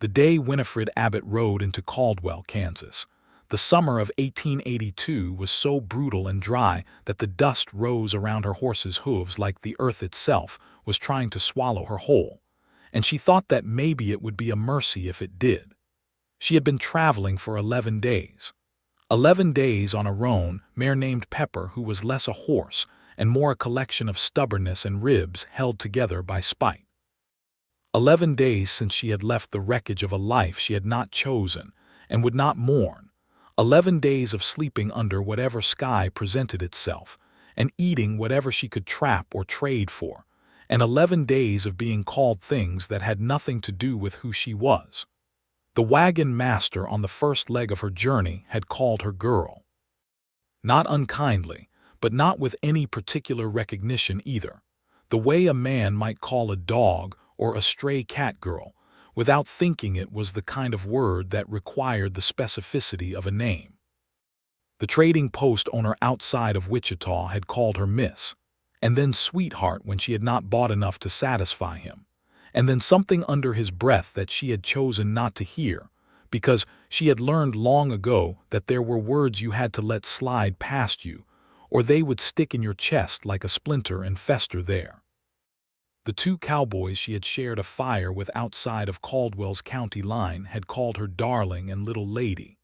The day Winifred Abbott rode into Caldwell, Kansas. The summer of 1882 was so brutal and dry that the dust rose around her horse's hooves like the earth itself was trying to swallow her whole, and she thought that maybe it would be a mercy if it did. She had been traveling for 11 days. 11 days on a roan mare named Pepper, who was less a horse and more a collection of stubbornness and ribs held together by spite. 11 days since she had left the wreckage of a life she had not chosen and would not mourn. 11 days of sleeping under whatever sky presented itself and eating whatever she could trap or trade for, and 11 days of being called things that had nothing to do with who she was. The wagon master on the first leg of her journey had called her girl. Not unkindly, but not with any particular recognition either, the way a man might call a dog or a stray cat girl, without thinking it was the kind of word that required the specificity of a name. The trading post owner outside of Wichita had called her Miss, and then Sweetheart when she had not bought enough to satisfy him, and then something under his breath that she had chosen not to hear, because she had learned long ago that there were words you had to let slide past you, or they would stick in your chest like a splinter and fester there. The two cowboys she had shared a fire with outside of Caldwell's county line had called her darling and little lady,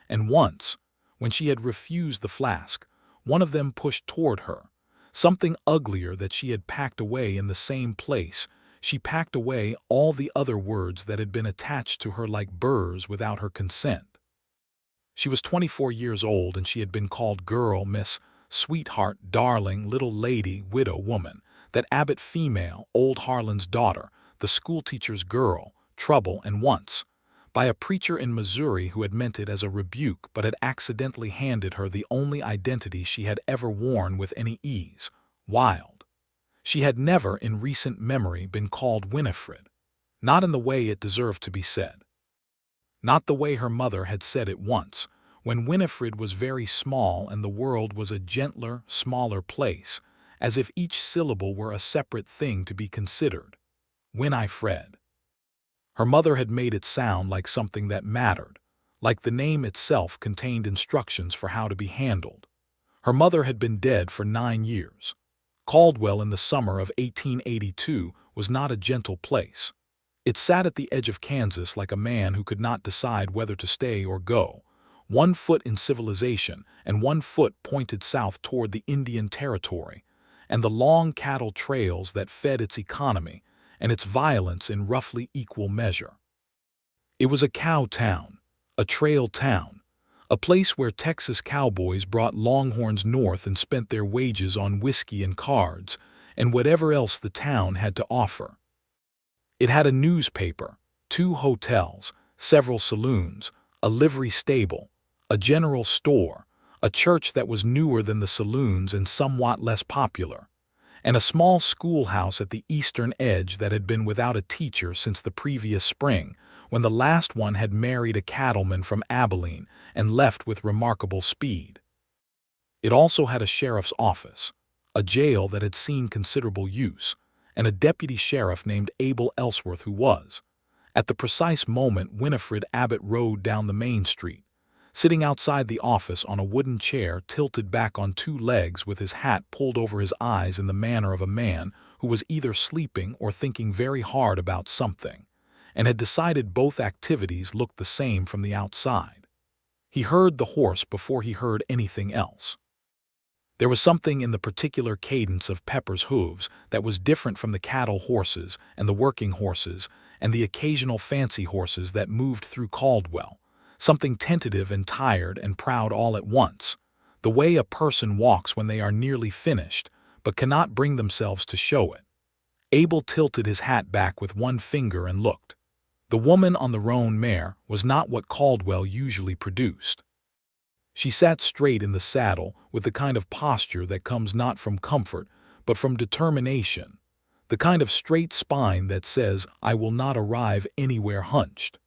and once, when she had refused the flask, one of them pushed toward her, something uglier that she had packed away in the same place. She packed away all the other words that had been attached to her like burrs without her consent. She was 24 years old and she had been called girl, miss, sweetheart, darling, little lady, widow, woman, that Abbott female, old Harlan's daughter, the schoolteacher's girl, trouble, and once, by a preacher in Missouri who had meant it as a rebuke but had accidentally handed her the only identity she had ever worn with any ease, Wild. She had never in recent memory been called Winifred, not in the way it deserved to be said. Not the way her mother had said it once, when Winifred was very small and the world was a gentler, smaller place, as if each syllable were a separate thing to be considered. Winifred. Her mother had made it sound like something that mattered, like the name itself contained instructions for how to be handled. Her mother had been dead for 9 years. Caldwell in the summer of 1882 was not a gentle place. It sat at the edge of Kansas like a man who could not decide whether to stay or go, one foot in civilization and one foot pointed south toward the Indian Territory, and the long cattle trails that fed its economy and its violence in roughly equal measure. It was a cow town, a trail town, a place where Texas cowboys brought longhorns north and spent their wages on whiskey and cards and whatever else the town had to offer. It had a newspaper, 2 hotels, several saloons, a livery stable, a general store, a church that was newer than the saloons and somewhat less popular, and a small schoolhouse at the eastern edge that had been without a teacher since the previous spring, when the last one had married a cattleman from Abilene and left with remarkable speed. It also had a sheriff's office, a jail that had seen considerable use, and a deputy sheriff named Abel Ellsworth who was, at the precise moment Winifred Abbott rode down the main street, sitting outside the office on a wooden chair tilted back on 2 legs with his hat pulled over his eyes in the manner of a man who was either sleeping or thinking very hard about something, and had decided both activities looked the same from the outside. He heard the horse before he heard anything else. There was something in the particular cadence of Pepper's hooves that was different from the cattle horses and the working horses and the occasional fancy horses that moved through Caldwell, something tentative and tired and proud all at once, the way a person walks when they are nearly finished but cannot bring themselves to show it. Abel tilted his hat back with one finger and looked. The woman on the roan mare was not what Caldwell usually produced. She sat straight in the saddle with the kind of posture that comes not from comfort but from determination, the kind of straight spine that says, "I will not arrive anywhere hunched."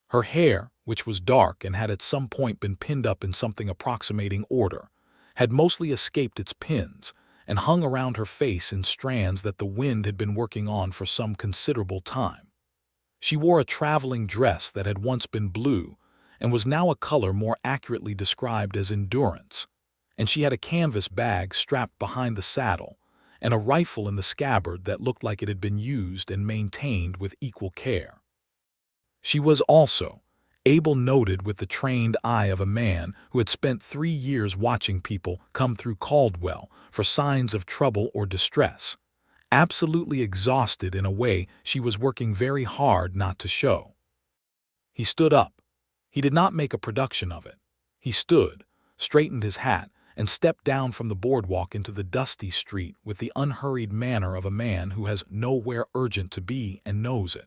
Her hair, which was dark and had at some point been pinned up in something approximating order, had mostly escaped its pins and hung around her face in strands that the wind had been working on for some considerable time. She wore a traveling dress that had once been blue and was now a color more accurately described as endurance, and she had a canvas bag strapped behind the saddle and a rifle in the scabbard that looked like it had been used and maintained with equal care. She was also, Abel noted with the trained eye of a man who had spent 3 years watching people come through Caldwell for signs of trouble or distress, absolutely exhausted in a way she was working very hard not to show. He stood up. He did not make a production of it. He stood, straightened his hat, and stepped down from the boardwalk into the dusty street with the unhurried manner of a man who has nowhere urgent to be and knows it.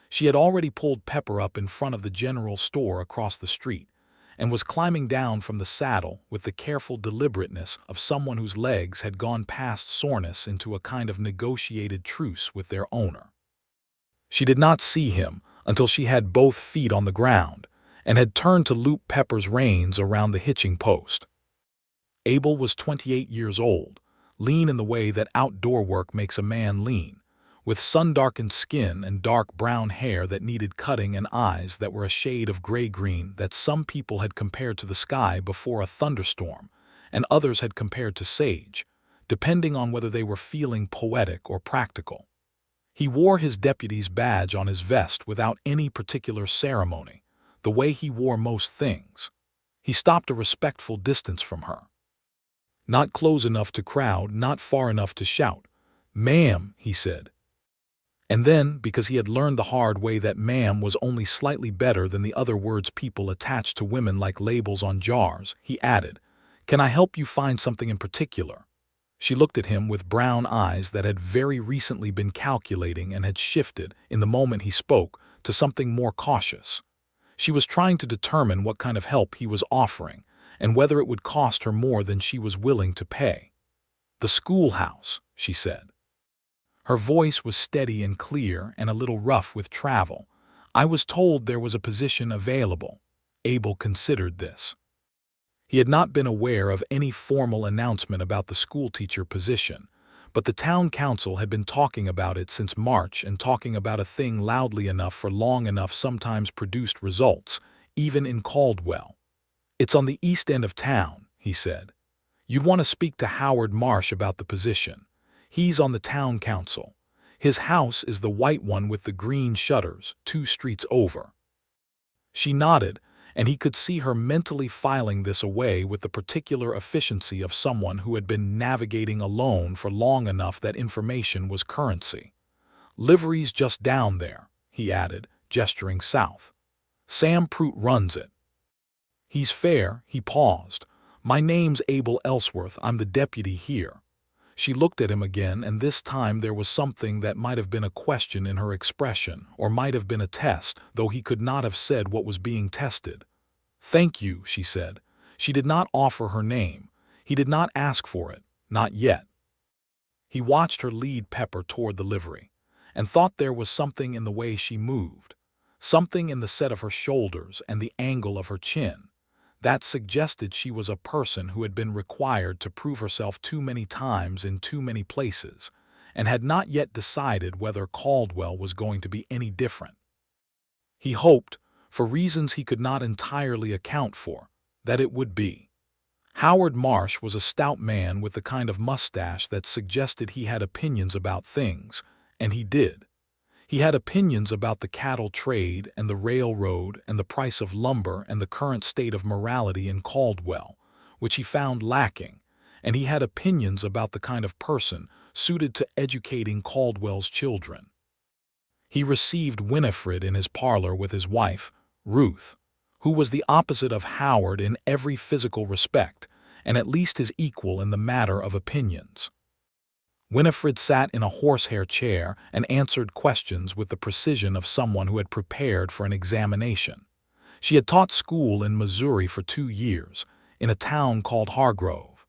She had already pulled Pepper up in front of the general store across the street and was climbing down from the saddle with the careful deliberateness of someone whose legs had gone past soreness into a kind of negotiated truce with their owner. She did not see him until she had both feet on the ground and had turned to loop Pepper's reins around the hitching post. Abel was 28 years old, lean in the way that outdoor work makes a man lean, with sun-darkened skin and dark brown hair that needed cutting and eyes that were a shade of gray-green that some people had compared to the sky before a thunderstorm and others had compared to sage, depending on whether they were feeling poetic or practical. He wore his deputy's badge on his vest without any particular ceremony, the way he wore most things. He stopped a respectful distance from her. Not close enough to crowd, not far enough to shout. "Ma'am," he said. And then, because he had learned the hard way that ma'am was only slightly better than the other words people attached to women like labels on jars, he added, "Can I help you find something in particular?" She looked at him with brown eyes that had very recently been calculating and had shifted, in the moment he spoke, to something more cautious. She was trying to determine what kind of help he was offering and whether it would cost her more than she was willing to pay. "The schoolhouse," she said. Her voice was steady and clear and a little rough with travel. "I was told there was a position available." Abel considered this. He had not been aware of any formal announcement about the schoolteacher position, but the town council had been talking about it since March, and talking about a thing loudly enough for long enough sometimes produced results, even in Caldwell. "It's on the east end of town," he said. "You'd want to speak to Howard Marsh about the position. He's on the town council. His house is the white one with the green shutters, 2 streets over." She nodded, and he could see her mentally filing this away with the particular efficiency of someone who had been navigating alone for long enough that information was currency. "Livery's just down there," he added, gesturing south. "Sam Prout runs it." "He's fair." He paused. "My name's Abel Ellsworth. I'm the deputy here." She looked at him again, and this time there was something that might have been a question in her expression, or might have been a test, though he could not have said what was being tested. "Thank you," she said. She did not offer her name. He did not ask for it, not yet. He watched her lead Pepper toward the livery, and thought there was something in the way she moved, something in the set of her shoulders and the angle of her chin, that suggested she was a person who had been required to prove herself too many times in too many places, and had not yet decided whether Caldwell was going to be any different. He hoped, for reasons he could not entirely account for, that it would be. Howard Marsh was a stout man with the kind of mustache that suggested he had opinions about things, and he did. He had opinions about the cattle trade and the railroad and the price of lumber and the current state of morality in Caldwell, which he found lacking, and he had opinions about the kind of person suited to educating Caldwell's children. He received Winifred in his parlor with his wife, Ruth, who was the opposite of Howard in every physical respect, and at least his equal in the matter of opinions. Winifred sat in a horsehair chair and answered questions with the precision of someone who had prepared for an examination. She had taught school in Missouri for 2 years, in a town called Hargrove.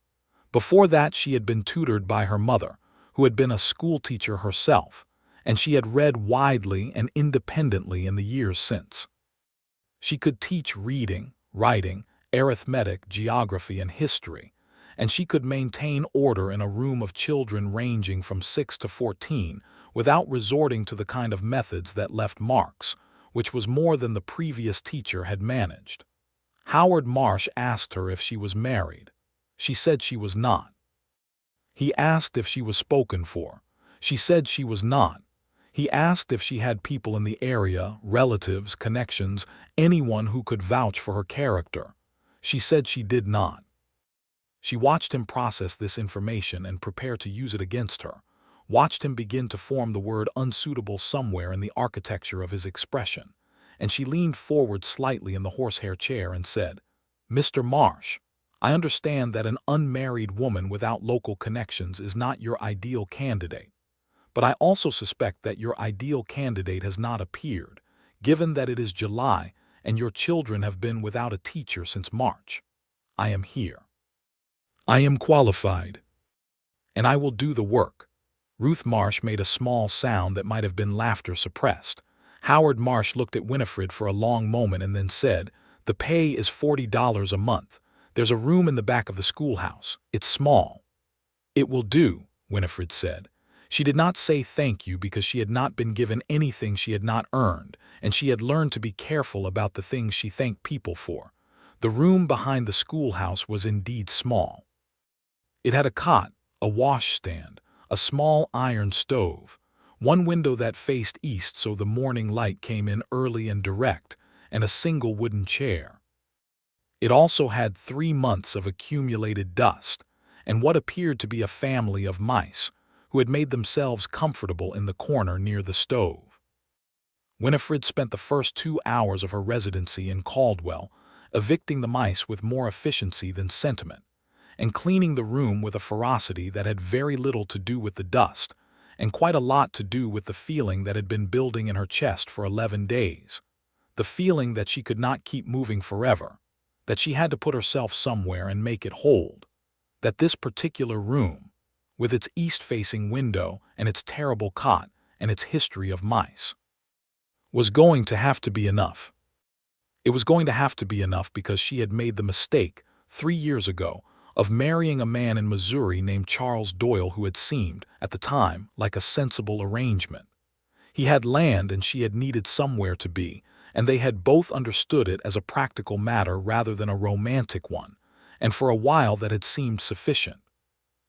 Before that she had been tutored by her mother, who had been a schoolteacher herself, and she had read widely and independently in the years since. She could teach reading, writing, arithmetic, geography, and history, and she could maintain order in a room of children ranging from 6 to 14 without resorting to the kind of methods that left marks, which was more than the previous teacher had managed. Howard Marsh asked her if she was married. She said she was not. He asked if she was spoken for. She said she was not. He asked if she had people in the area, relatives, connections, anyone who could vouch for her character. She said she did not. She watched him process this information and prepare to use it against her, watched him begin to form the word unsuitable somewhere in the architecture of his expression, and she leaned forward slightly in the horsehair chair and said, "Mr. Marsh, I understand that an unmarried woman without local connections is not your ideal candidate, but I also suspect that your ideal candidate has not appeared, given that it is July and your children have been without a teacher since March. I am here. I am qualified, and I will do the work." Ruth Marsh made a small sound that might have been laughter suppressed. Howard Marsh looked at Winifred for a long moment and then said, "The pay is $40 a month. There's a room in the back of the schoolhouse. It's small." "It will do," Winifred said. She did not say thank you because she had not been given anything she had not earned, and she had learned to be careful about the things she thanked people for. The room behind the schoolhouse was indeed small. It had a cot, a washstand, a small iron stove, one window that faced east so the morning light came in early and direct, and a single wooden chair. It also had 3 months of accumulated dust, and what appeared to be a family of mice, who had made themselves comfortable in the corner near the stove. Winifred spent the first 2 hours of her residency in Caldwell, evicting the mice with more efficiency than sentiment, and cleaning the room with a ferocity that had very little to do with the dust, and quite a lot to do with the feeling that had been building in her chest for 11 days. The feeling that she could not keep moving forever, that she had to put herself somewhere and make it hold, that this particular room, with its east-facing window and its terrible cot and its history of mice, was going to have to be enough. It was going to have to be enough because she had made the mistake, 3 years ago, of marrying a man in Missouri named Charles Doyle who had seemed, at the time, like a sensible arrangement. He had land and she had needed somewhere to be, and they had both understood it as a practical matter rather than a romantic one, and for a while that had seemed sufficient.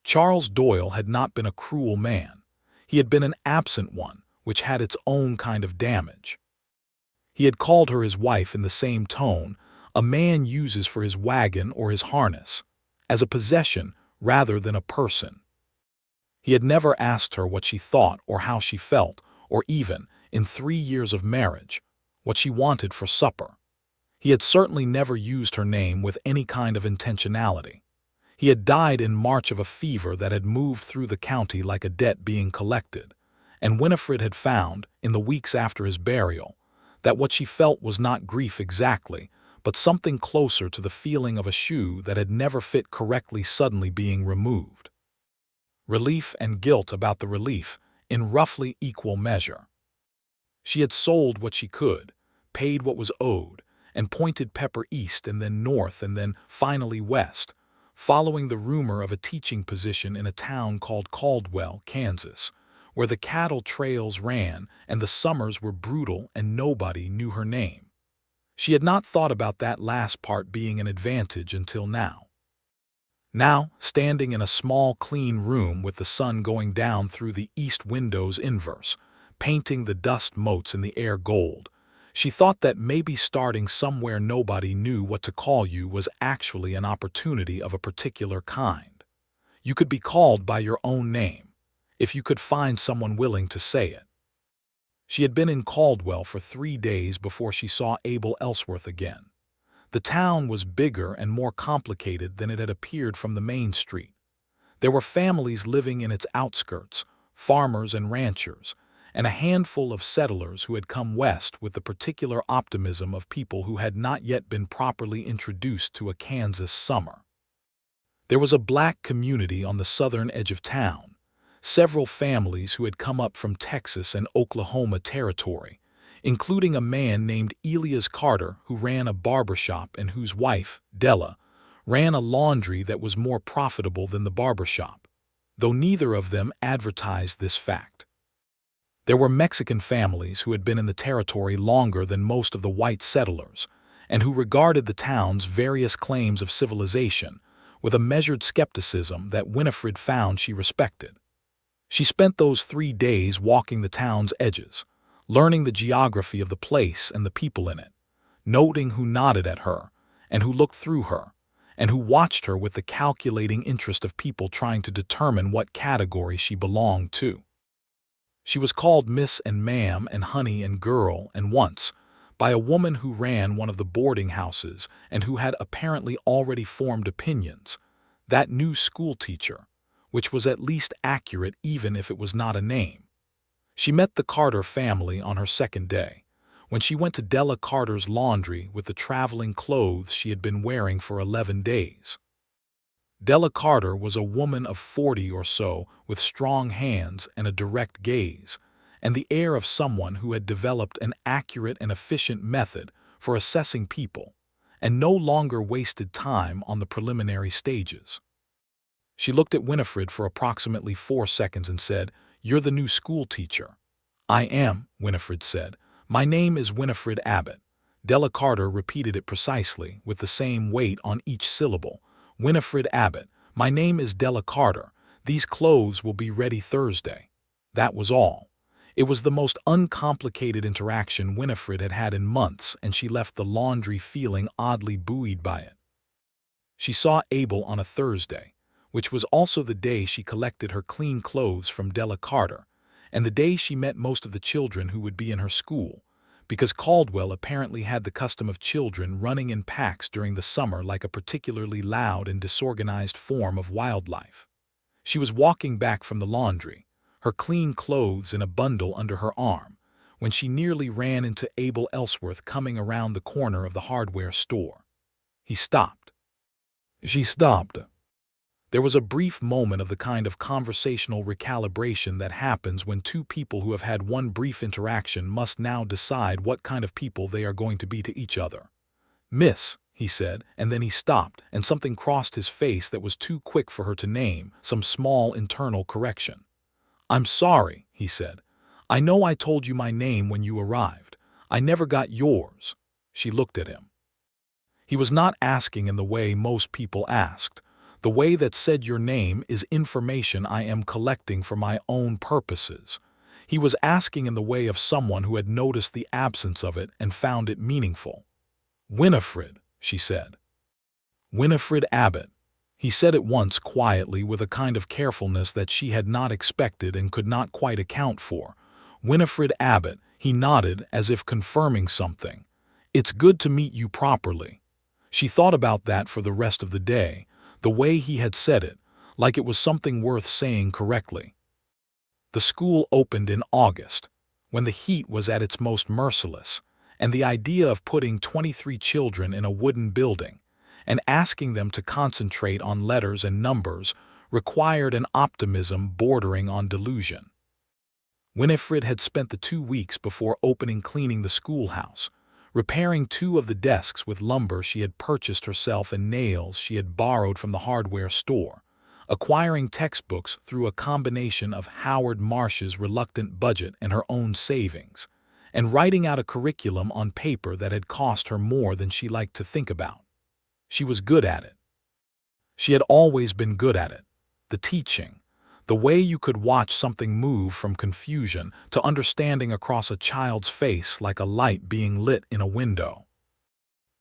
Charles Doyle had not been a cruel man. He had been an absent one, which had its own kind of damage. He had called her his wife in the same tone a man uses for his wagon or his harness, as a possession rather than a person. He had never asked her what she thought or how she felt, or even, in 3 years of marriage, what she wanted for supper. He had certainly never used her name with any kind of intentionality. He had died in March of a fever that had moved through the county like a debt being collected, and Winifred had found, in the weeks after his burial, that what she felt was not grief exactly, but something closer to the feeling of a shoe that had never fit correctly suddenly being removed. Relief and guilt about the relief, in roughly equal measure. She had sold what she could, paid what was owed, and pointed Pepper east and then north and then finally west, following the rumor of a teaching position in a town called Caldwell, Kansas, where the cattle trails ran and the summers were brutal and nobody knew her name. She had not thought about that last part being an advantage until now. Now, standing in a small, clean room with the sun going down through the east windows inverse, painting the dust motes in the air gold, she thought that maybe starting somewhere nobody knew what to call you was actually an opportunity of a particular kind. You could be called by your own name, if you could find someone willing to say it. She had been in Caldwell for 3 days before she saw Abel Ellsworth again. The town was bigger and more complicated than it had appeared from the main street. There were families living in its outskirts, farmers and ranchers, and a handful of settlers who had come west with the particular optimism of people who had not yet been properly introduced to a Kansas summer. There was a black community on the southern edge of town, several families who had come up from Texas and Oklahoma territory, including a man named Elias Carter who ran a barbershop and whose wife, Della, ran a laundry that was more profitable than the barber shop, though neither of them advertised this fact. There were Mexican families who had been in the territory longer than most of the white settlers, and who regarded the town's various claims of civilization with a measured skepticism that Winifred found she respected. She spent those 3 days walking the town's edges, learning the geography of the place and the people in it, noting who nodded at her, and who looked through her, and who watched her with the calculating interest of people trying to determine what category she belonged to. She was called Miss and Ma'am and Honey and Girl, and once, by a woman who ran one of the boarding houses and who had apparently already formed opinions, that new schoolteacher, which was at least accurate even if it was not a name. She met the Carter family on her second day, when she went to Della Carter's laundry with the traveling clothes she had been wearing for 11 days. Della Carter was a woman of 40 or so with strong hands and a direct gaze, and the air of someone who had developed an accurate and efficient method for assessing people, and no longer wasted time on the preliminary stages. She looked at Winifred for approximately 4 seconds and said, "You're the new school teacher." "I am," Winifred said. "My name is Winifred Abbott." Della Carter repeated it precisely, with the same weight on each syllable. "Winifred Abbott. My name is Della Carter. These clothes will be ready Thursday." That was all. It was the most uncomplicated interaction Winifred had had in months, and she left the laundry feeling oddly buoyed by it. She saw Abel on a Thursday, which was also the day she collected her clean clothes from Della Carter, and the day she met most of the children who would be in her school, because Caldwell apparently had the custom of children running in packs during the summer like a particularly loud and disorganized form of wildlife. She was walking back from the laundry, her clean clothes in a bundle under her arm, when she nearly ran into Abel Ellsworth coming around the corner of the hardware store. He stopped. She stopped. There was a brief moment of the kind of conversational recalibration that happens when two people who have had one brief interaction must now decide what kind of people they are going to be to each other. "Miss," he said, and then he stopped, and something crossed his face that was too quick for her to name, some small internal correction. "I'm sorry," he said. "I know I told you my name when you arrived. I never got yours." She looked at him. He was not asking in the way most people asked. The way that said your name is information I am collecting for my own purposes. He was asking in the way of someone who had noticed the absence of it and found it meaningful. "Winifred," she said. "Winifred Abbott." He said it once quietly with a kind of carefulness that she had not expected and could not quite account for. "Winifred Abbott." He nodded as if confirming something. "It's good to meet you properly." She thought about that for the rest of the day, the way he had said it, like it was something worth saying correctly. The school opened in August, when the heat was at its most merciless, and the idea of putting 23 children in a wooden building and asking them to concentrate on letters and numbers required an optimism bordering on delusion. Winifred had spent the 2 weeks before opening cleaning the schoolhouse, repairing 2 of the desks with lumber she had purchased herself and nails she had borrowed from the hardware store, acquiring textbooks through a combination of Howard Marsh's reluctant budget and her own savings, and writing out a curriculum on paper that had cost her more than she liked to think about. She was good at it. She had always been good at it. The teaching, the way you could watch something move from confusion to understanding across a child's face like a light being lit in a window.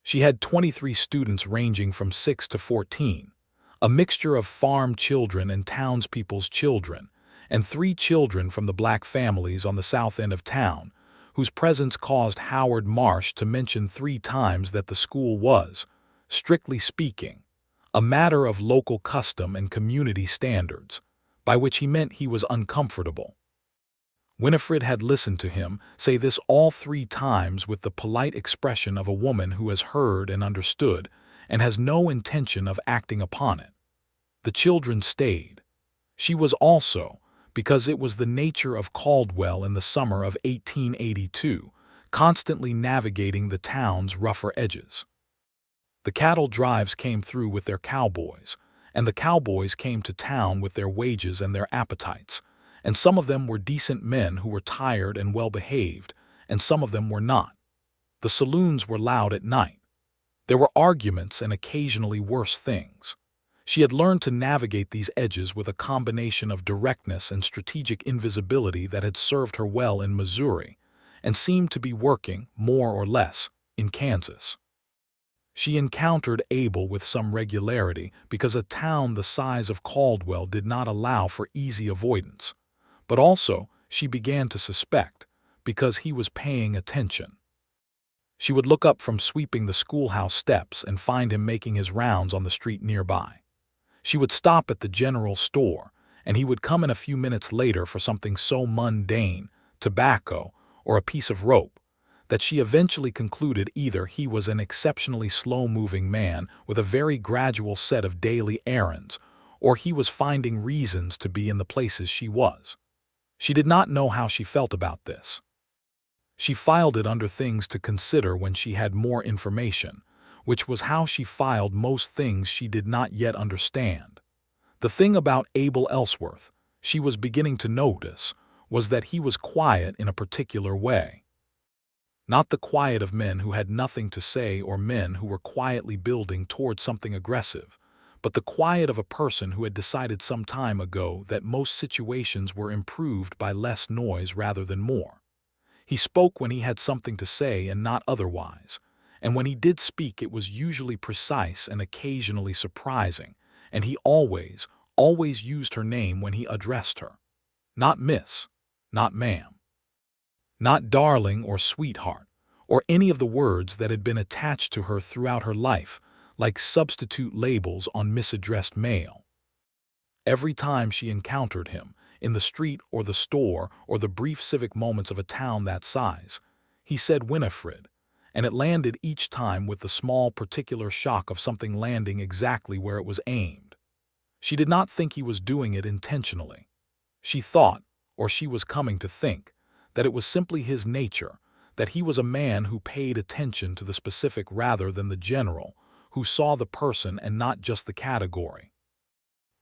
She had 23 students ranging from 6 to 14, a mixture of farm children and townspeople's children, and 3 children from the black families on the south end of town, whose presence caused Howard Marsh to mention 3 times that the school was, strictly speaking, a matter of local custom and community standards, by which he meant he was uncomfortable. Winifred had listened to him say this all 3 times with the polite expression of a woman who has heard and understood and has no intention of acting upon it. The children stayed. She was also, because it was the nature of Caldwell in the summer of 1882, constantly navigating the town's rougher edges. The cattle drives came through with their cowboys, and the cowboys came to town with their wages and their appetites, and some of them were decent men who were tired and well-behaved, and some of them were not. The saloons were loud at night. There were arguments and occasionally worse things. She had learned to navigate these edges with a combination of directness and strategic invisibility that had served her well in Missouri, and seemed to be working, more or less, in Kansas. She encountered Abel with some regularity because a town the size of Caldwell did not allow for easy avoidance, but also, she began to suspect, because he was paying attention. She would look up from sweeping the schoolhouse steps and find him making his rounds on the street nearby. She would stop at the general store, and he would come in a few minutes later for something so mundane, tobacco, or a piece of rope, that she eventually concluded either he was an exceptionally slow-moving man with a very gradual set of daily errands, or he was finding reasons to be in the places she was. She did not know how she felt about this. She filed it under things to consider when she had more information, which was how she filed most things she did not yet understand. The thing about Abel Ellsworth, she was beginning to notice, was that he was quiet in a particular way. Not the quiet of men who had nothing to say or men who were quietly building toward something aggressive, but the quiet of a person who had decided some time ago that most situations were improved by less noise rather than more. He spoke when he had something to say and not otherwise, and when he did speak it was usually precise and occasionally surprising, and he always used her name when he addressed her. Not miss, not ma'am, not darling or sweetheart, or any of the words that had been attached to her throughout her life, like substitute labels on misaddressed mail. Every time she encountered him, in the street or the store or the brief civic moments of a town that size, he said Winifred, and it landed each time with the small particular shock of something landing exactly where it was aimed. She did not think he was doing it intentionally. She thought, or she was coming to think, that it was simply his nature, that he was a man who paid attention to the specific rather than the general, who saw the person and not just the category.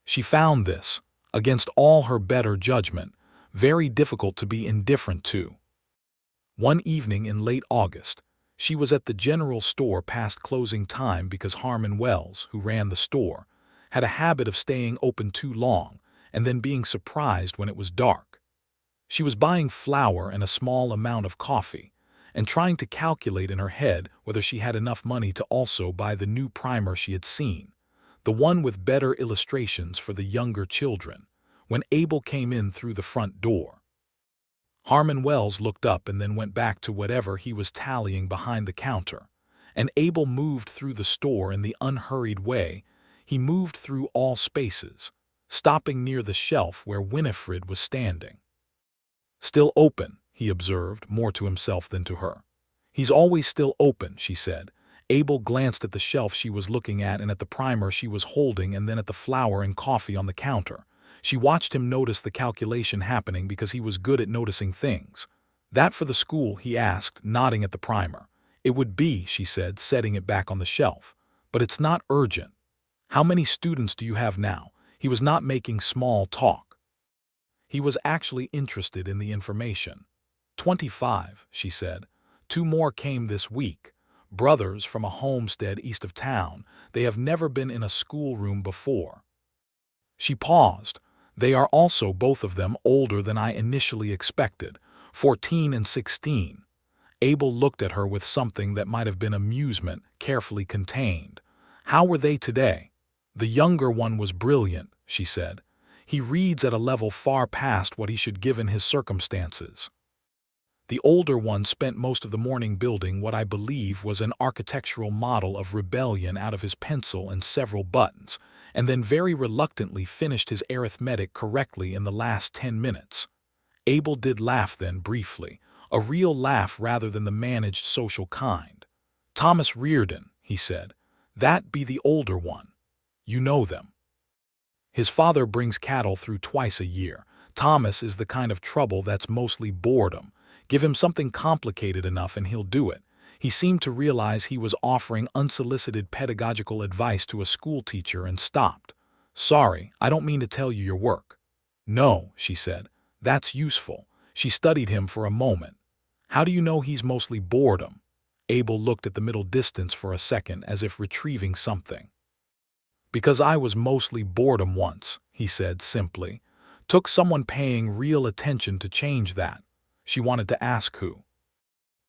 She found this, against all her better judgment, very difficult to be indifferent to. One evening in late August, she was at the general store past closing time because Harmon Wells, who ran the store, had a habit of staying open too long and then being surprised when it was dark. She was buying flour and a small amount of coffee, and trying to calculate in her head whether she had enough money to also buy the new primer she had seen, the one with better illustrations for the younger children, when Abel came in through the front door. Harmon Wells looked up and then went back to whatever he was tallying behind the counter, and Abel moved through the store in the unhurried way he moved through all spaces, stopping near the shelf where Winifred was standing. "Still open," he observed, more to himself than to her. "He's always still open," she said. Abel glanced at the shelf she was looking at and at the primer she was holding and then at the flour and coffee on the counter. She watched him notice the calculation happening because he was good at noticing things. "That for the school?" he asked, nodding at the primer. "It would be," she said, setting it back on the shelf. "But it's not urgent. How many students do you have now?" He was not making small talk. He was actually interested in the information. 25, she said. 2 more came this week. Brothers from a homestead east of town. They have never been in a schoolroom before." She paused. "They are also both of them older than I initially expected, 14 and 16. Abel looked at her with something that might have been amusement, carefully contained. "How were they today?" "The younger one was brilliant," she said. "He reads at a level far past what he should given his circumstances. The older one spent most of the morning building what I believe was an architectural model of rebellion out of his pencil and several buttons, and then very reluctantly finished his arithmetic correctly in the last 10 minutes. Abel did laugh then briefly, a real laugh rather than the managed social kind. "Thomas Reardon," he said. "That be the older one. You know them. His father brings cattle through twice a year. Thomas is the kind of trouble that's mostly boredom. Give him something complicated enough and he'll do it. He seemed to realize he was offering unsolicited pedagogical advice to a schoolteacher and stopped. "Sorry, I don't mean to tell you your work." "No," she said. "That's useful." She studied him for a moment. "How do you know he's mostly boredom?" Abel looked at the middle distance for a second as if retrieving something. "Because I was mostly boredom once," he said simply. "Took someone paying real attention to change that." She wanted to ask who.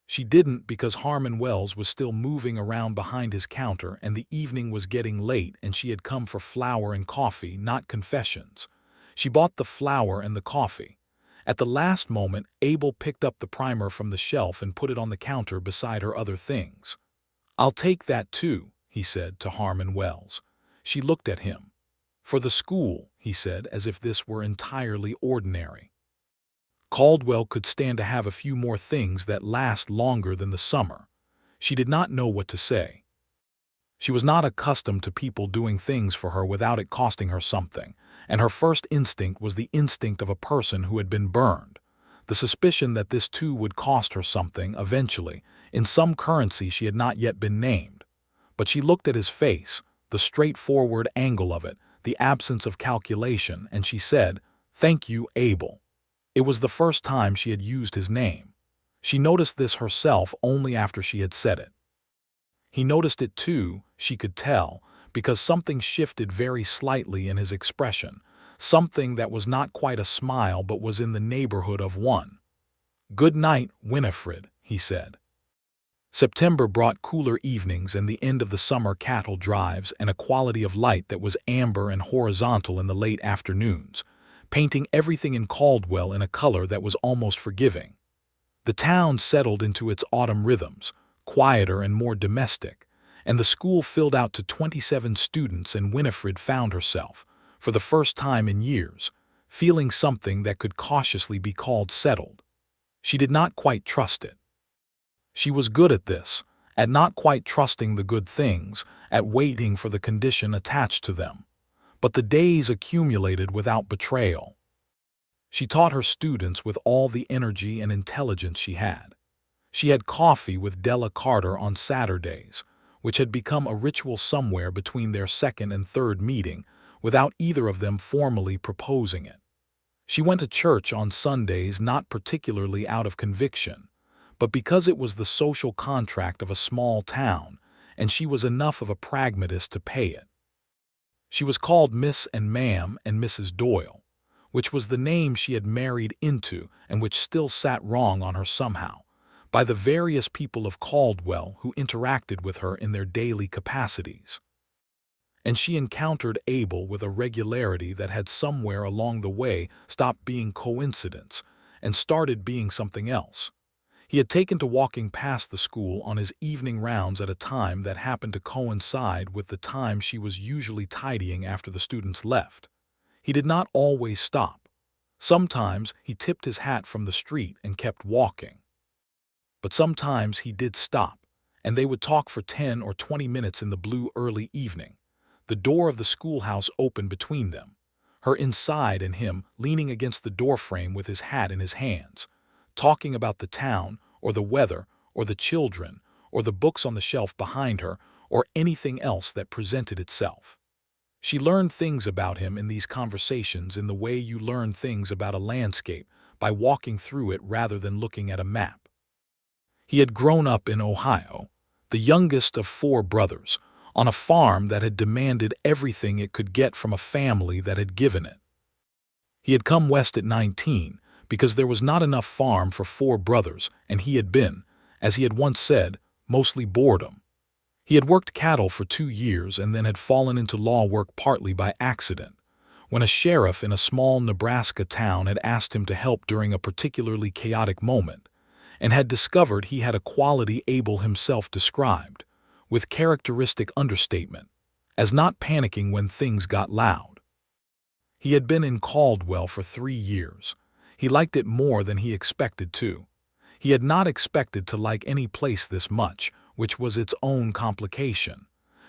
She didn't because Harmon Wells was still moving around behind his counter and the evening was getting late and she had come for flour and coffee, not confessions. She bought the flour and the coffee. At the last moment, Abel picked up the primer from the shelf and put it on the counter beside her other things. "I'll take that too," he said to Harmon Wells. She looked at him. "For the school," he said, as if this were entirely ordinary. Caldwell could stand to have a few more things that last longer than the summer. She did not know what to say. She was not accustomed to people doing things for her without it costing her something, and her first instinct was the instinct of a person who had been burned. The suspicion that this too would cost her something, eventually, in some currency she had not yet been named. But she looked at his face, the straightforward angle of it, the absence of calculation, and she said, "Thank you, Abel." It was the first time she had used his name. She noticed this herself only after she had said it. He noticed it too, she could tell, because something shifted very slightly in his expression, something that was not quite a smile but was in the neighborhood of one. "Good night, Winifred," he said. September brought cooler evenings and the end of the summer cattle drives and a quality of light that was amber and horizontal in the late afternoons, painting everything in Caldwell in a color that was almost forgiving. The town settled into its autumn rhythms, quieter and more domestic, and the school filled out to 27 students, and Winifred found herself, for the first time in years, feeling something that could cautiously be called settled. She did not quite trust it. She was good at this, at not quite trusting the good things, at waiting for the condition attached to them. But the days accumulated without betrayal. She taught her students with all the energy and intelligence she had. She had coffee with Della Carter on Saturdays, which had become a ritual somewhere between their second and third meeting, without either of them formally proposing it. She went to church on Sundays not particularly out of conviction, but because it was the social contract of a small town, and she was enough of a pragmatist to pay it. She was called Miss and Ma'am and Mrs. Doyle, which was the name she had married into and which still sat wrong on her somehow, by the various people of Caldwell who interacted with her in their daily capacities. And she encountered Abel with a regularity that had somewhere along the way stopped being coincidence and started being something else. He had taken to walking past the school on his evening rounds at a time that happened to coincide with the time she was usually tidying after the students left. He did not always stop. Sometimes he tipped his hat from the street and kept walking. But sometimes he did stop, and they would talk for 10 or 20 minutes in the blue early evening. The door of the schoolhouse opened between them, her inside and him leaning against the doorframe with his hat in his hands, talking about the town, or the weather, or the children, or the books on the shelf behind her, or anything else that presented itself. She learned things about him in these conversations in the way you learn things about a landscape, by walking through it rather than looking at a map. He had grown up in Ohio, the youngest of 4 brothers, on a farm that had demanded everything it could get from a family that had given it. He had come west at 19, because there was not enough farm for 4 brothers, and he had been, as he had once said, mostly boredom. He had worked cattle for 2 years and then had fallen into law work partly by accident, when a sheriff in a small Nebraska town had asked him to help during a particularly chaotic moment, and had discovered he had a quality Abel himself described, with characteristic understatement, as not panicking when things got loud. He had been in Caldwell for 3 years. He liked it more than he expected to. He had not expected to like any place this much, which was its own complication.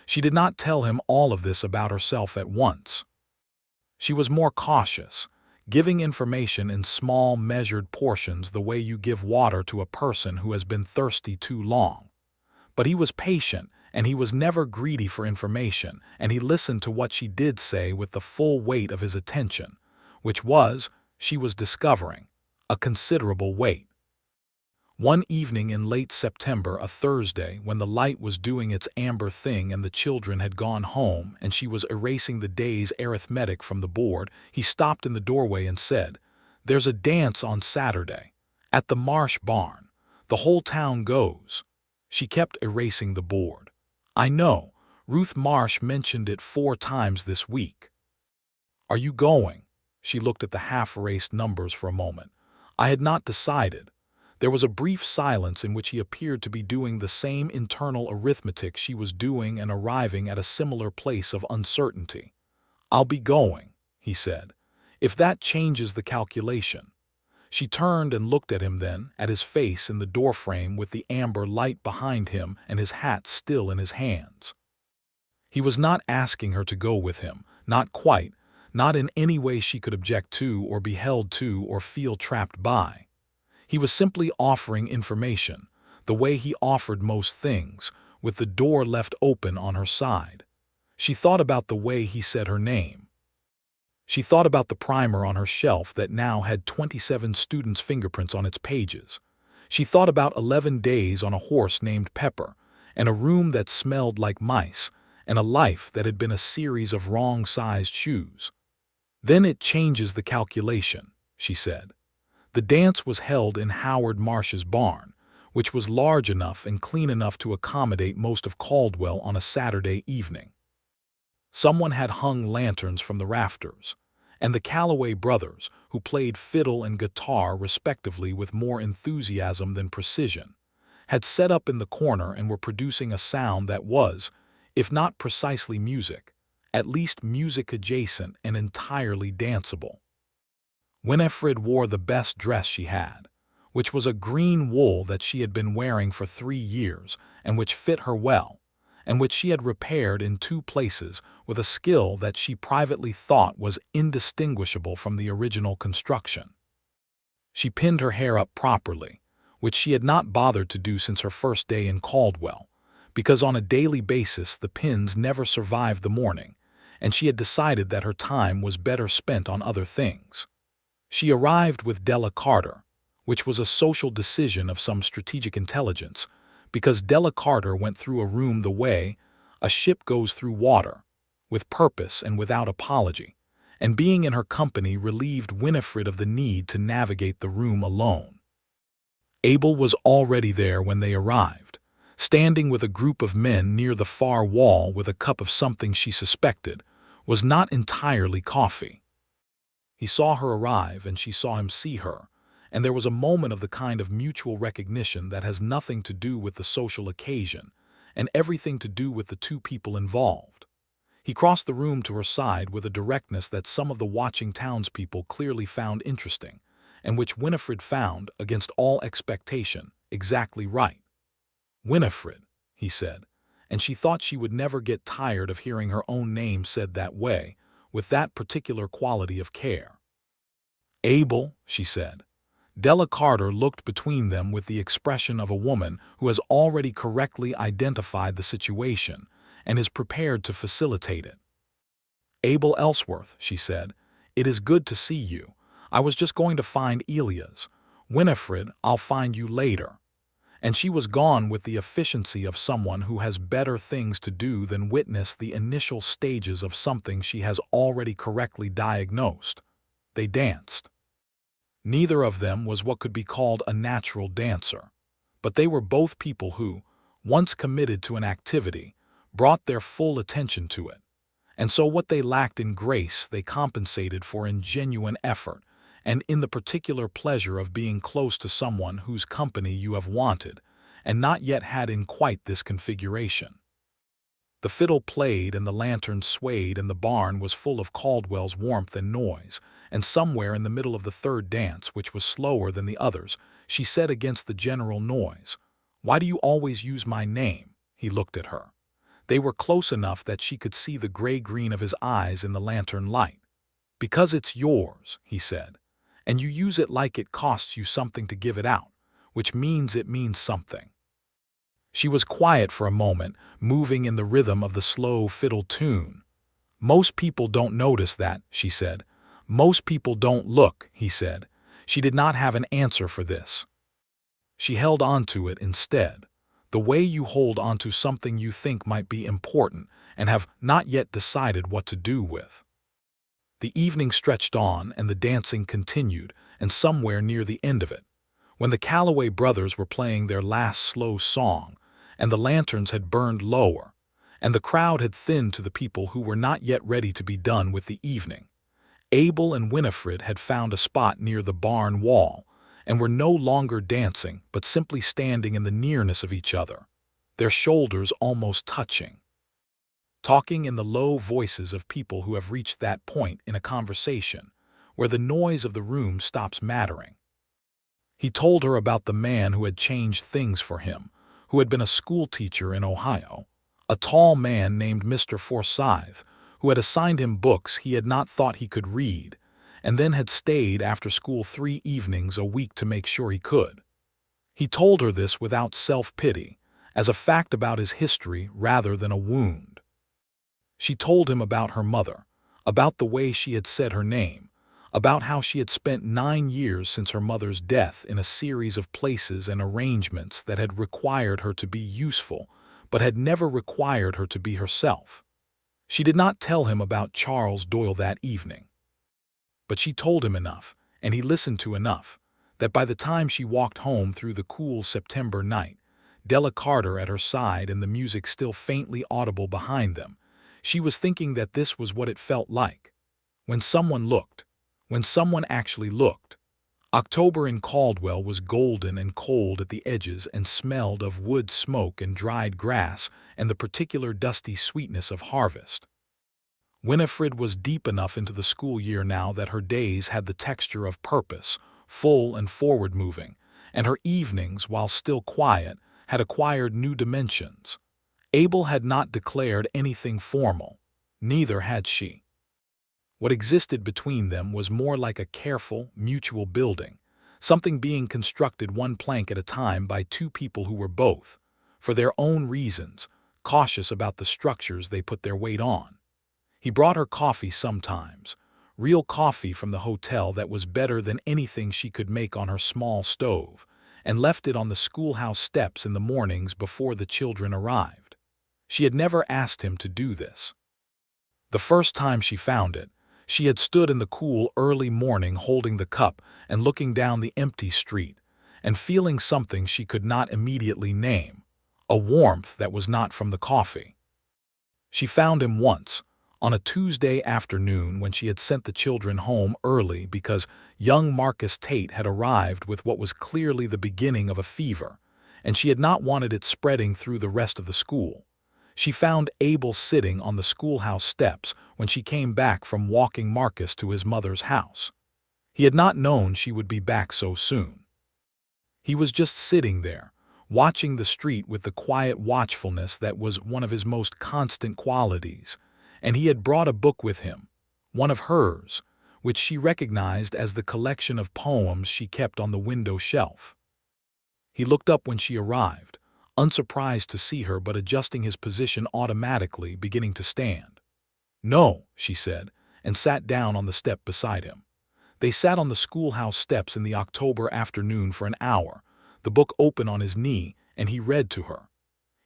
She did not tell him all of this about herself at once. She was more cautious, giving information in small, measured portions the way you give water to a person who has been thirsty too long. But he was patient, and he was never greedy for information, and he listened to what she did say with the full weight of his attention, which was, she was discovering, a considerable weight. One evening in late September, a Thursday, when the light was doing its amber thing and the children had gone home and she was erasing the day's arithmetic from the board, he stopped in the doorway and said, "There's a dance on Saturday, at the Marsh barn. The whole town goes." She kept erasing the board. "I know. Ruth Marsh mentioned it 4 times this week." "Are you going?" She looked at the half-erased numbers for a moment. "I had not decided." There was a brief silence in which he appeared to be doing the same internal arithmetic she was doing and arriving at a similar place of uncertainty. "I'll be going," he said, "if that changes the calculation." She turned and looked at him then, at his face in the doorframe with the amber light behind him and his hat still in his hands. He was not asking her to go with him, not quite, not in any way she could object to or be held to or feel trapped by. He was simply offering information, the way he offered most things, with the door left open on her side. She thought about the way he said her name. She thought about the primer on her shelf that now had 27 students' fingerprints on its pages. She thought about 11 days on a horse named Pepper, and a room that smelled like mice, and a life that had been a series of wrong-sized shoes. "Then it changes the calculation," she said. The dance was held in Howard Marsh's barn, which was large enough and clean enough to accommodate most of Caldwell on a Saturday evening. Someone had hung lanterns from the rafters, and the Calloway brothers, who played fiddle and guitar respectively with more enthusiasm than precision, had set up in the corner and were producing a sound that was, if not precisely music, at least music adjacent and entirely danceable. Winifred wore the best dress she had, which was a green wool that she had been wearing for 3 years and which fit her well, and which she had repaired in 2 places with a skill that she privately thought was indistinguishable from the original construction. She pinned her hair up properly, which she had not bothered to do since her first day in Caldwell, because on a daily basis the pins never survived the morning, and she had decided that her time was better spent on other things. She arrived with Della Carter, which was a social decision of some strategic intelligence, because Della Carter went through a room the way a ship goes through water, with purpose and without apology, and being in her company relieved Winifred of the need to navigate the room alone. Abel was already there when they arrived, standing with a group of men near the far wall with a cup of something she suspected was not entirely coffee. He saw her arrive and she saw him see her, and there was a moment of the kind of mutual recognition that has nothing to do with the social occasion and everything to do with the 2 people involved. He crossed the room to her side with a directness that some of the watching townspeople clearly found interesting, and which Winifred found, against all expectation, exactly right. "Winifred," he said, and she thought she would never get tired of hearing her own name said that way, with that particular quality of care. "Abel," she said. Della Carter looked between them with the expression of a woman who has already correctly identified the situation and is prepared to facilitate it. "Abel Ellsworth," she said, "it is good to see you. I was just going to find Elias. Winifred, I'll find you later." And she was gone with the efficiency of someone who has better things to do than witness the initial stages of something she has already correctly diagnosed. They danced. Neither of them was what could be called a natural dancer, but they were both people who, once committed to an activity, brought their full attention to it, and so what they lacked in grace they compensated for in genuine effort and in the particular pleasure of being close to someone whose company you have wanted and not yet had in quite this configuration. The fiddle played and the lantern swayed and the barn was full of Caldwell's warmth and noise, and somewhere in the middle of the third dance, which was slower than the others, she said against the general noise, "Why do you always use my name?" He looked at her. They were close enough that she could see the gray-green of his eyes in the lantern light. "Because it's yours," he said, "and you use it like it costs you something to give it out, which means it means something." She was quiet for a moment, moving in the rhythm of the slow fiddle tune. "Most people don't notice that," she said. "Most people don't look," he said. She did not have an answer for this. She held on to it instead, the way you hold on to something you think might be important and have not yet decided what to do with. The evening stretched on and the dancing continued, and somewhere near the end of it, when the Calloway brothers were playing their last slow song, and the lanterns had burned lower, and the crowd had thinned to the people who were not yet ready to be done with the evening, Abel and Winifred had found a spot near the barn wall, and were no longer dancing but simply standing in the nearness of each other, their shoulders almost touching, talking in the low voices of people who have reached that point in a conversation where the noise of the room stops mattering. He told her about the man who had changed things for him, who had been a schoolteacher in Ohio, a tall man named Mr. Forsyth, who had assigned him books he had not thought he could read, and then had stayed after school 3 evenings a week to make sure he could. He told her this without self-pity, as a fact about his history rather than a wound. She told him about her mother, about the way she had said her name, about how she had spent 9 years since her mother's death in a series of places and arrangements that had required her to be useful, but had never required her to be herself. She did not tell him about Charles Doyle that evening. But she told him enough, and he listened to enough, that by the time she walked home through the cool September night, Della Carter at her side and the music still faintly audible behind them, she was thinking that this was what it felt like. When someone looked. When someone actually looked. October in Caldwell was golden and cold at the edges and smelled of wood smoke and dried grass and the particular dusty sweetness of harvest. Winifred was deep enough into the school year now that her days had the texture of purpose, full and forward-moving, and her evenings, while still quiet, had acquired new dimensions. Abel had not declared anything formal. Neither had she. What existed between them was more like a careful, mutual building, something being constructed one plank at a time by two people who were both, for their own reasons, cautious about the structures they put their weight on. He brought her coffee sometimes, real coffee from the hotel that was better than anything she could make on her small stove, and left it on the schoolhouse steps in the mornings before the children arrived. She had never asked him to do this. The first time she found it, she had stood in the cool early morning holding the cup and looking down the empty street, and feeling something she could not immediately name, a warmth that was not from the coffee. She found him once, on a Tuesday afternoon when she had sent the children home early because young Marcus Tate had arrived with what was clearly the beginning of a fever, and she had not wanted it spreading through the rest of the school. She found Abel sitting on the schoolhouse steps when she came back from walking Marcus to his mother's house. He had not known she would be back so soon. He was just sitting there, watching the street with the quiet watchfulness that was one of his most constant qualities, and he had brought a book with him, one of hers, which she recognized as the collection of poems she kept on the window shelf. He looked up when she arrived, unsurprised to see her but adjusting his position automatically, beginning to stand. "No," she said, and sat down on the step beside him. They sat on the schoolhouse steps in the October afternoon for an hour, the book open on his knee, and he read to her.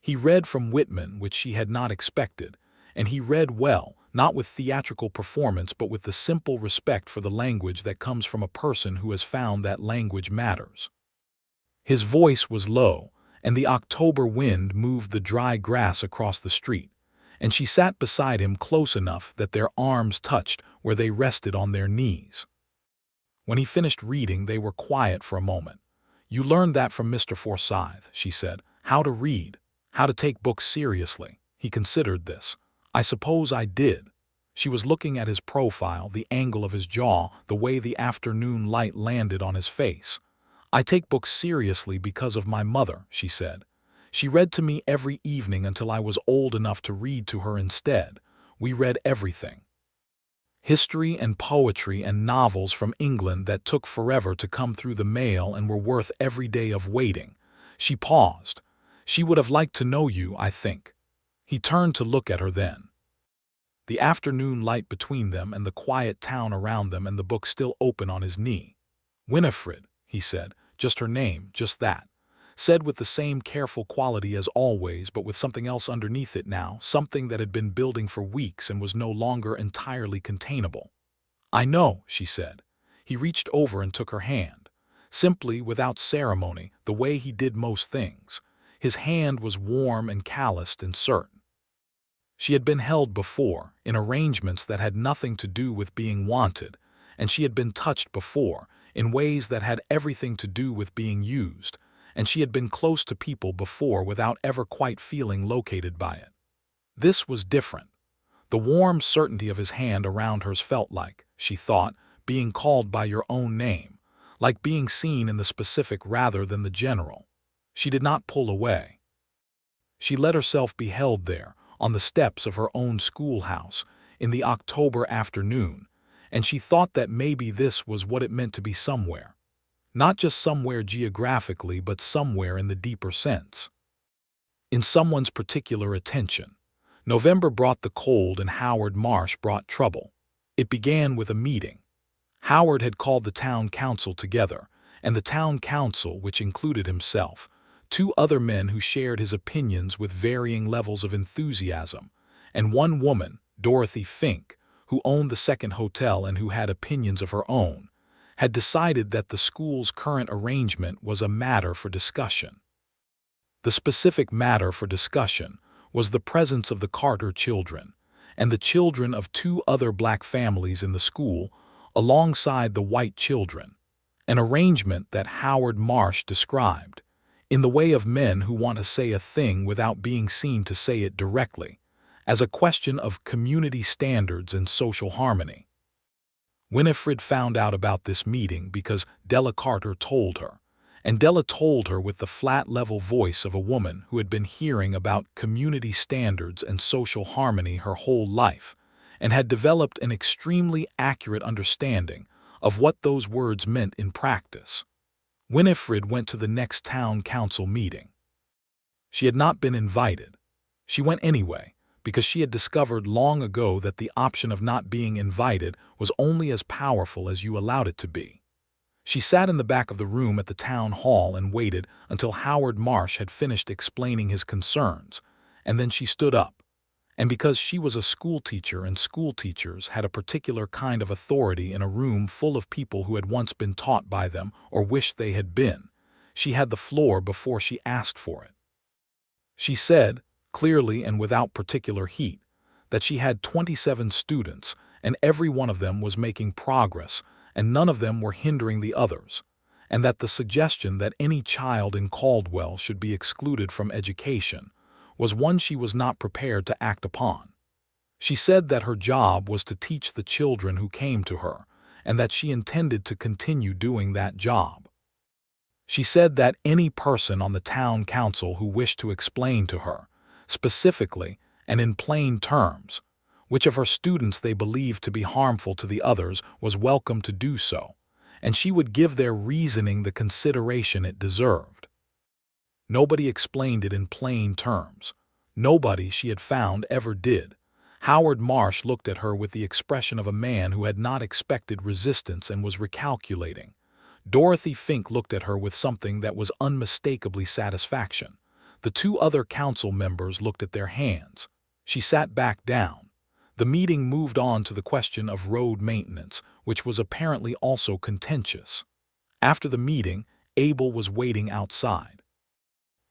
He read from Whitman, which she had not expected, and he read well, not with theatrical performance but with the simple respect for the language that comes from a person who has found that language matters. His voice was low, and the October wind moved the dry grass across the street, and she sat beside him close enough that their arms touched where they rested on their knees. When he finished reading, they were quiet for a moment. "You learned that from Mr. Forsyth," she said. "How to read, how to take books seriously." He considered this. "I suppose I did." She was looking at his profile, the angle of his jaw, the way the afternoon light landed on his face. "I take books seriously because of my mother," she said. "She read to me every evening until I was old enough to read to her instead. We read everything. History and poetry and novels from England that took forever to come through the mail and were worth every day of waiting." She paused. She would have liked to know you, I think." He turned to look at her then. The afternoon light between them and the quiet town around them and the book still open on his knee. "Winifred," he said, just her name, just that. Said with the same careful quality as always, but with something else underneath it now, something that had been building for weeks and was no longer entirely containable. "I know," she said. He reached over and took her hand. Simply, without ceremony, the way he did most things. His hand was warm and calloused and certain. She had been held before, in arrangements that had nothing to do with being wanted, and she had been touched before, in ways that had everything to do with being used, and she had been close to people before without ever quite feeling located by it. This was different. The warm certainty of his hand around hers felt like, she thought, being called by your own name, like being seen in the specific rather than the general. She did not pull away. She let herself be held there, on the steps of her own schoolhouse, in the October afternoon, and she thought that maybe this was what it meant to be somewhere. Not just somewhere geographically, but somewhere in the deeper sense. In someone's particular attention. November brought the cold and Howard Marsh brought trouble. It began with a meeting. Howard had called the town council together, and the town council, which included himself, two other men who shared his opinions with varying levels of enthusiasm, and one woman, Dorothy Fink, who owned the second hotel and who had opinions of her own, had decided that the school's current arrangement was a matter for discussion. The specific matter for discussion was the presence of the Carter children, and the children of two other black families in the school, alongside the white children, an arrangement that Howard Marsh described, in the way of men who want to say a thing without being seen to say it directly, as a question of community standards and social harmony. Winifred found out about this meeting because Della Carter told her, and Della told her with the flat-level voice of a woman who had been hearing about community standards and social harmony her whole life, and had developed an extremely accurate understanding of what those words meant in practice. Winifred went to the next town council meeting. She had not been invited. She went anyway, because she had discovered long ago that the option of not being invited was only as powerful as you allowed it to be. She sat in the back of the room at the town hall and waited until Howard Marsh had finished explaining his concerns, and then she stood up. And because she was a schoolteacher and schoolteachers had a particular kind of authority in a room full of people who had once been taught by them or wished they had been, she had the floor before she asked for it. She said, clearly and without particular heat, that she had 27 students and every one of them was making progress and none of them were hindering the others, and that the suggestion that any child in Caldwell should be excluded from education was one she was not prepared to act upon. She said that her job was to teach the children who came to her, and that she intended to continue doing that job. She said that any person on the town council who wished to explain to her, specifically and in plain terms, which of her students they believed to be harmful to the others was welcome to do so, and she would give their reasoning the consideration it deserved. Nobody explained it in plain terms. Nobody, she had found, ever did. Howard Marsh looked at her with the expression of a man who had not expected resistance and was recalculating. Dorothy Fink looked at her with something that was unmistakably satisfaction. The two other council members looked at their hands. She sat back down. The meeting moved on to the question of road maintenance, which was apparently also contentious. After the meeting, Abel was waiting outside.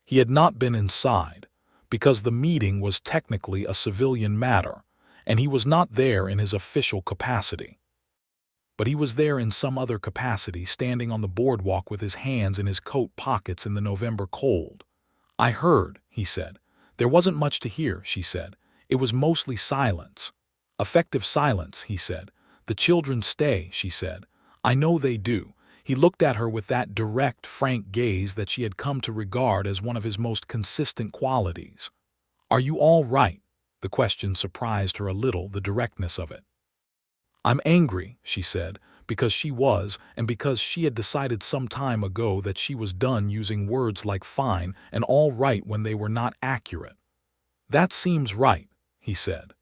He had not been inside, because the meeting was technically a civilian matter, and he was not there in his official capacity. But he was there in some other capacity, standing on the boardwalk with his hands in his coat pockets in the November cold. "I heard," he said. "There wasn't much to hear," she said. "It was mostly silence." "Effective silence," he said. "The children stay," she said. "I know they do." He looked at her with that direct, frank gaze that she had come to regard as one of his most consistent qualities. "Are you all right?" The question surprised her a little, the directness of it. "I'm angry," she said, because she was, and because she had decided some time ago that she was done using words like fine and all right when they were not accurate. "That seems right," he said.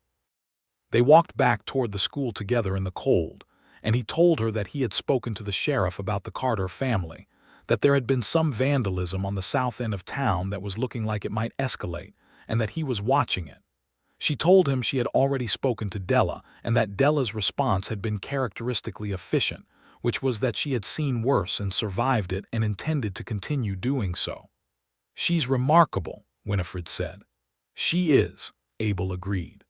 They walked back toward the school together in the cold, and he told her that he had spoken to the sheriff about the Carter family, that there had been some vandalism on the south end of town that was looking like it might escalate, and that he was watching it. She told him she had already spoken to Della, and that Della's response had been characteristically efficient, which was that she had seen worse and survived it and intended to continue doing so. "She's remarkable," Winifred said. "She is," Abel agreed.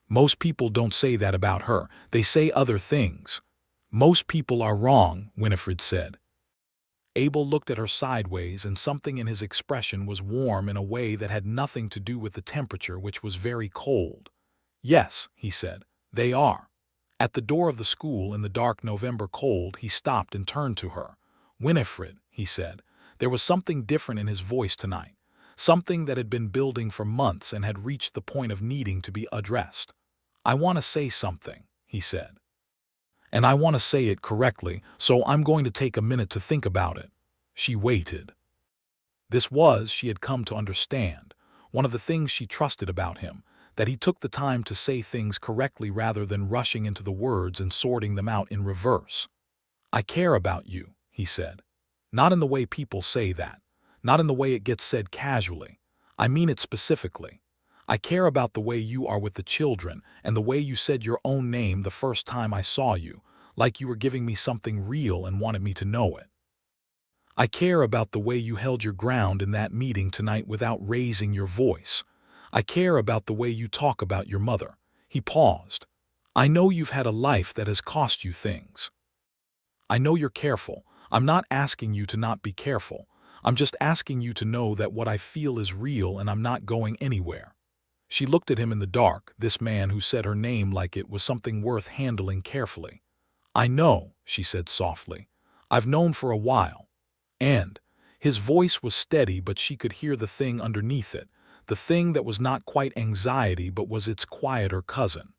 "Most people don't say that about her. They say other things." "Most people are wrong," Winifred said. Abel looked at her sideways, and something in his expression was warm in a way that had nothing to do with the temperature, which was very cold. "Yes," he said, "they are." At the door of the school in the dark November cold, he stopped and turned to her. "Winifred," he said. There was something different in his voice tonight, something that had been building for months and had reached the point of needing to be addressed. "I want to say something," he said. "And I want to say it correctly, so I'm going to take a minute to think about it." She waited. This was, she had come to understand, one of the things she trusted about him, that he took the time to say things correctly rather than rushing into the words and sorting them out in reverse. "I care about you," he said. "Not in the way people say that. Not in the way it gets said casually. I mean it specifically. I care about the way you are with the children and the way you said your own name the first time I saw you, like you were giving me something real and wanted me to know it. I care about the way you held your ground in that meeting tonight without raising your voice. I care about the way you talk about your mother." He paused. "I know you've had a life that has cost you things. I know you're careful. I'm not asking you to not be careful. I'm just asking you to know that what I feel is real and I'm not going anywhere." She looked at him in the dark, this man who said her name like it was something worth handling carefully. "I know," she said softly. "I've known for a while." And his voice was steady, but she could hear the thing underneath it, the thing that was not quite anxiety but was its quieter cousin.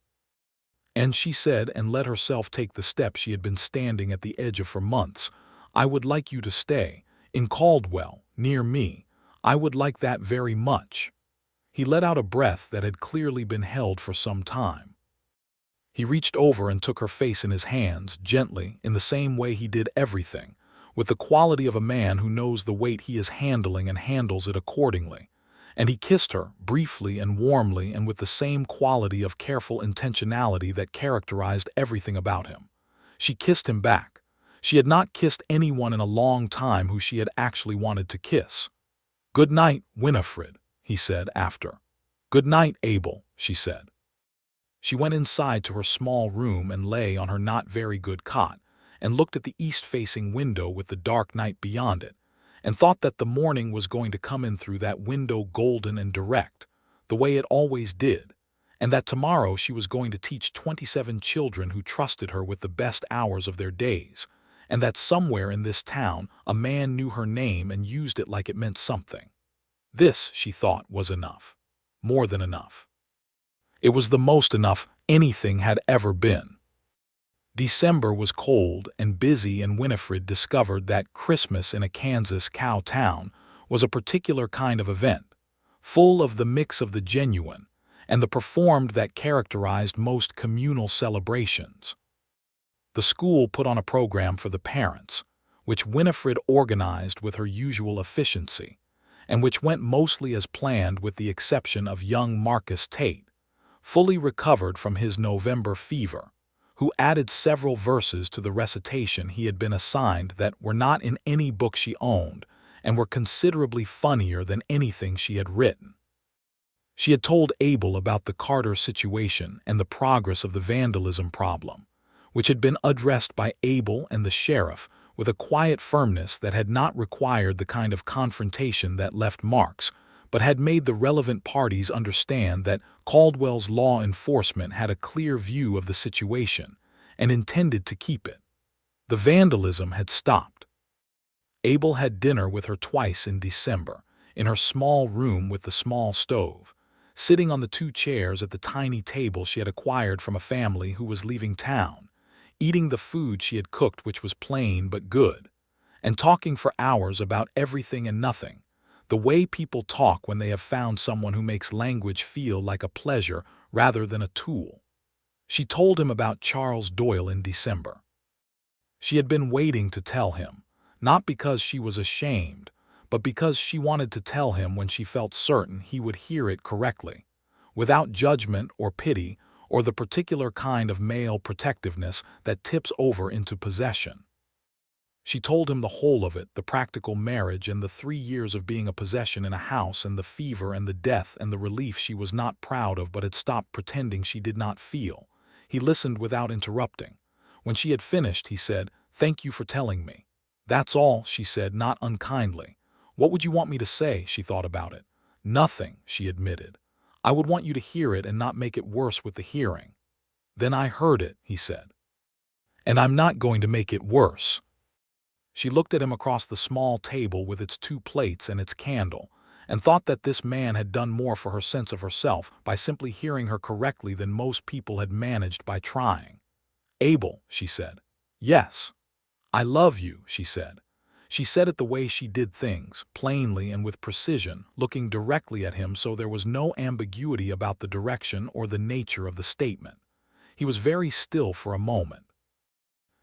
And she said, and let herself take the step she had been standing at the edge of for months, "I would like you to stay, in Caldwell, near me. I would like that very much." He let out a breath that had clearly been held for some time. He reached over and took her face in his hands, gently, in the same way he did everything, with the quality of a man who knows the weight he is handling and handles it accordingly. And he kissed her, briefly and warmly and with the same quality of careful intentionality that characterized everything about him. She kissed him back. She had not kissed anyone in a long time who she had actually wanted to kiss. "Good night, Winifred," he said after. "Good night, Abel," she said. She went inside to her small room and lay on her not very good cot, and looked at the east-facing window with the dark night beyond it, and thought that the morning was going to come in through that window golden and direct, the way it always did, and that tomorrow she was going to teach 27 children who trusted her with the best hours of their days, and that somewhere in this town a man knew her name and used it like it meant something. This, she thought, was enough. More than enough. It was the most enough anything had ever been. December was cold and busy, and Winifred discovered that Christmas in a Kansas cow town was a particular kind of event, full of the mix of the genuine and the performed that characterized most communal celebrations. The school put on a program for the parents, which Winifred organized with her usual efficiency, and which went mostly as planned with the exception of young Marcus Tate, fully recovered from his November fever, who added several verses to the recitation he had been assigned that were not in any book she owned and were considerably funnier than anything she had written. She had told Abel about the Carter situation and the progress of the vandalism problem, which had been addressed by Abel and the sheriff with a quiet firmness that had not required the kind of confrontation that left marks, but had made the relevant parties understand that Caldwell's law enforcement had a clear view of the situation and intended to keep it. The vandalism had stopped. Abel had dinner with her twice in December, in her small room with the small stove, sitting on the 2 chairs at the tiny table she had acquired from a family who was leaving town, eating the food she had cooked, which was plain but good, and talking for hours about everything and nothing, the way people talk when they have found someone who makes language feel like a pleasure rather than a tool. She told him about Charles Doyle in December. She had been waiting to tell him, not because she was ashamed, but because she wanted to tell him when she felt certain he would hear it correctly, without judgment or pity or the particular kind of male protectiveness that tips over into possession. She told him the whole of it, the practical marriage and the 3 years of being a possession in a house and the fever and the death and the relief she was not proud of but had stopped pretending she did not feel. He listened without interrupting. When she had finished, he said, "Thank you for telling me." "That's all," she said, not unkindly. "What would you want me to say?" She thought about it. "Nothing," she admitted. "I would want you to hear it and not make it worse with the hearing." "Then I heard it," he said. "And I'm not going to make it worse." She looked at him across the small table with its 2 plates and its candle, and thought that this man had done more for her sense of herself by simply hearing her correctly than most people had managed by trying. "Abel," she said. "Yes." "I love you," she said. She said it the way she did things, plainly and with precision, looking directly at him so there was no ambiguity about the direction or the nature of the statement. He was very still for a moment.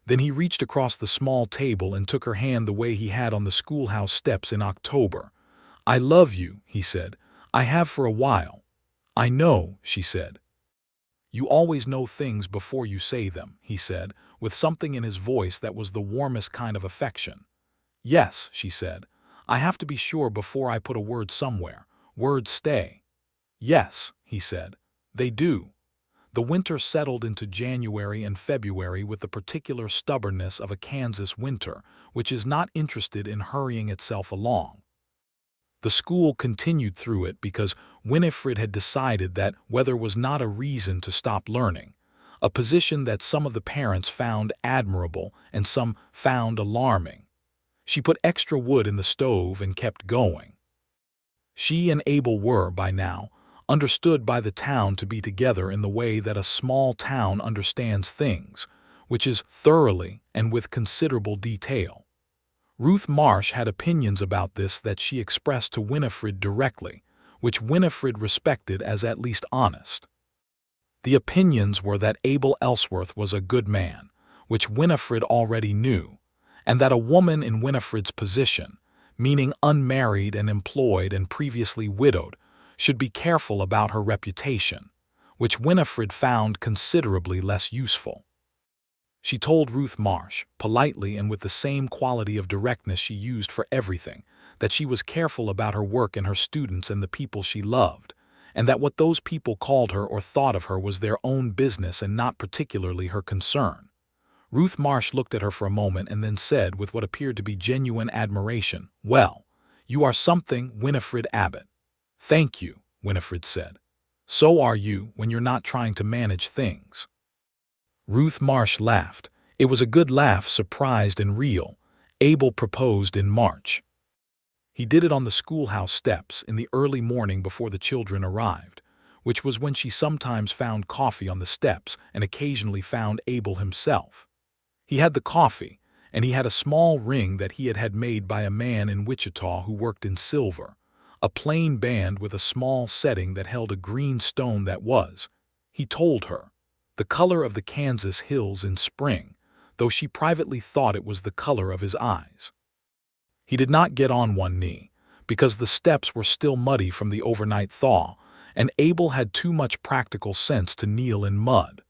Then he reached across the small table and took her hand the way he had on the schoolhouse steps in October. "I love you," he said. "I have for a while." "I know," she said. "You always know things before you say them," he said, with something in his voice that was the warmest kind of affection. "Yes," she said. "I have to be sure before I put a word somewhere. Words stay." "Yes," he said. "They do." The winter settled into January and February with the particular stubbornness of a Kansas winter, which is not interested in hurrying itself along. The school continued through it because Winifred had decided that weather was not a reason to stop learning, a position that some of the parents found admirable and some found alarming. She put extra wood in the stove and kept going. She and Abel were, by now, understood by the town to be together in the way that a small town understands things, which is thoroughly and with considerable detail. Ruth Marsh had opinions about this that she expressed to Winifred directly, which Winifred respected as at least honest. The opinions were that Abel Ellsworth was a good man, which Winifred already knew, and that a woman in Winifred's position, meaning unmarried and employed and previously widowed, should be careful about her reputation, which Winifred found considerably less useful. She told Ruth Marsh, politely and with the same quality of directness she used for everything, that she was careful about her work and her students and the people she loved, and that what those people called her or thought of her was their own business and not particularly her concern. Ruth Marsh looked at her for a moment and then said, with what appeared to be genuine admiration, "Well, you are something, Winifred Abbott." "Thank you," Winifred said. "So are you when you're not trying to manage things." Ruth Marsh laughed. It was a good laugh, surprised and real. Abel proposed in March. He did it on the schoolhouse steps in the early morning before the children arrived, which was when she sometimes found coffee on the steps and occasionally found Abel himself. He had the coffee, and he had a small ring that he had had made by a man in Wichita who worked in silver, a plain band with a small setting that held a green stone that was, he told her, the color of the Kansas hills in spring, though she privately thought it was the color of his eyes. He did not get on one knee, because the steps were still muddy from the overnight thaw, and Abel had too much practical sense to kneel in mud.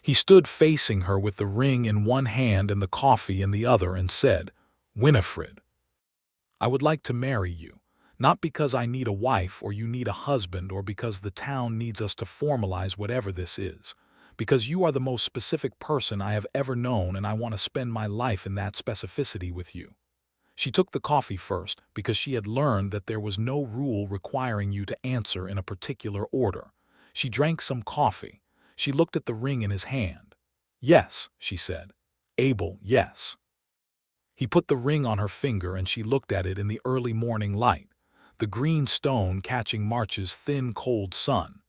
He stood facing her with the ring in one hand and the coffee in the other and said, "Winifred, I would like to marry you, not because I need a wife or you need a husband or because the town needs us to formalize whatever this is, because you are the most specific person I have ever known and I want to spend my life in that specificity with you." She took the coffee first because she had learned that there was no rule requiring you to answer in a particular order. She drank some coffee. She looked at the ring in his hand. "Yes," she said. "Abel, yes." He put the ring on her finger and she looked at it in the early morning light, the green stone catching March's thin, cold sun.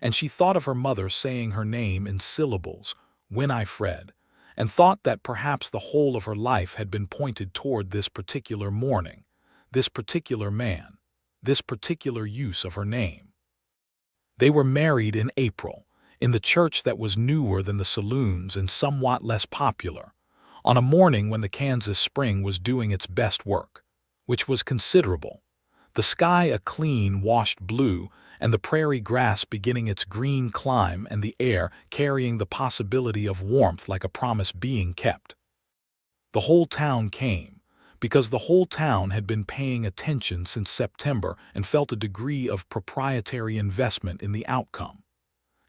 And she thought of her mother saying her name in syllables, Winifred, and thought that perhaps the whole of her life had been pointed toward this particular morning, this particular man, this particular use of her name. They were married in April, in the church that was newer than the saloons and somewhat less popular, on a morning when the Kansas spring was doing its best work, which was considerable, the sky a clean, washed blue, and the prairie grass beginning its green climb and the air carrying the possibility of warmth like a promise being kept. The whole town came, because the whole town had been paying attention since September and felt a degree of proprietary investment in the outcome.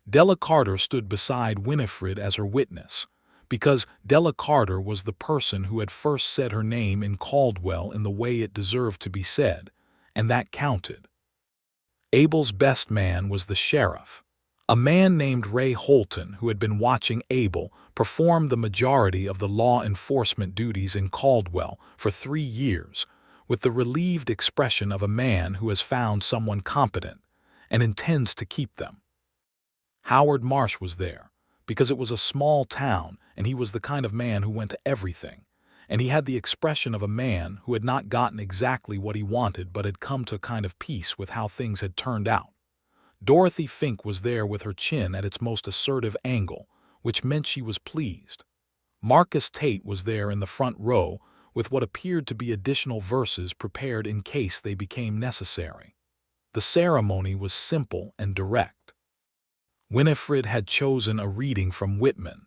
Della Carter stood beside Winifred as her witness, because Della Carter was the person who had first said her name in Caldwell in the way it deserved to be said, and that counted. Abel's best man was the sheriff, a man named Ray Holton who had been watching Abel perform the majority of the law enforcement duties in Caldwell for 3 years, with the relieved expression of a man who has found someone competent and intends to keep them. Howard Marsh was there, because it was a small town and he was the kind of man who went to everything, and he had the expression of a man who had not gotten exactly what he wanted but had come to a kind of peace with how things had turned out. Dorothy Fink was there with her chin at its most assertive angle, which meant she was pleased. Marcus Tate was there in the front row with what appeared to be additional verses prepared in case they became necessary. The ceremony was simple and direct. Winifred had chosen a reading from Whitman,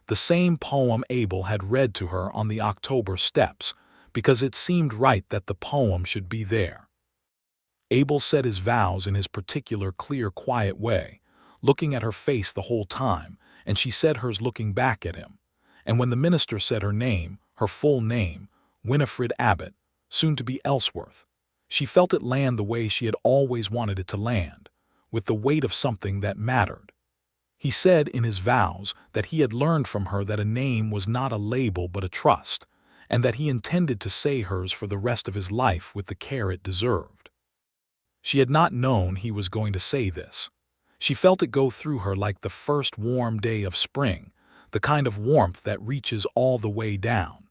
the same poem Abel had read to her on the October steps, because it seemed right that the poem should be there. Abel said his vows in his particular clear, quiet way, looking at her face the whole time, and she said hers looking back at him. And when the minister said her name, her full name, Winifred Abbott, soon to be Ellsworth, she felt it land the way she had always wanted it to land, with the weight of something that mattered. He said in his vows that he had learned from her that a name was not a label but a trust, and that he intended to say hers for the rest of his life with the care it deserved. She had not known he was going to say this. She felt it go through her like the first warm day of spring, the kind of warmth that reaches all the way down.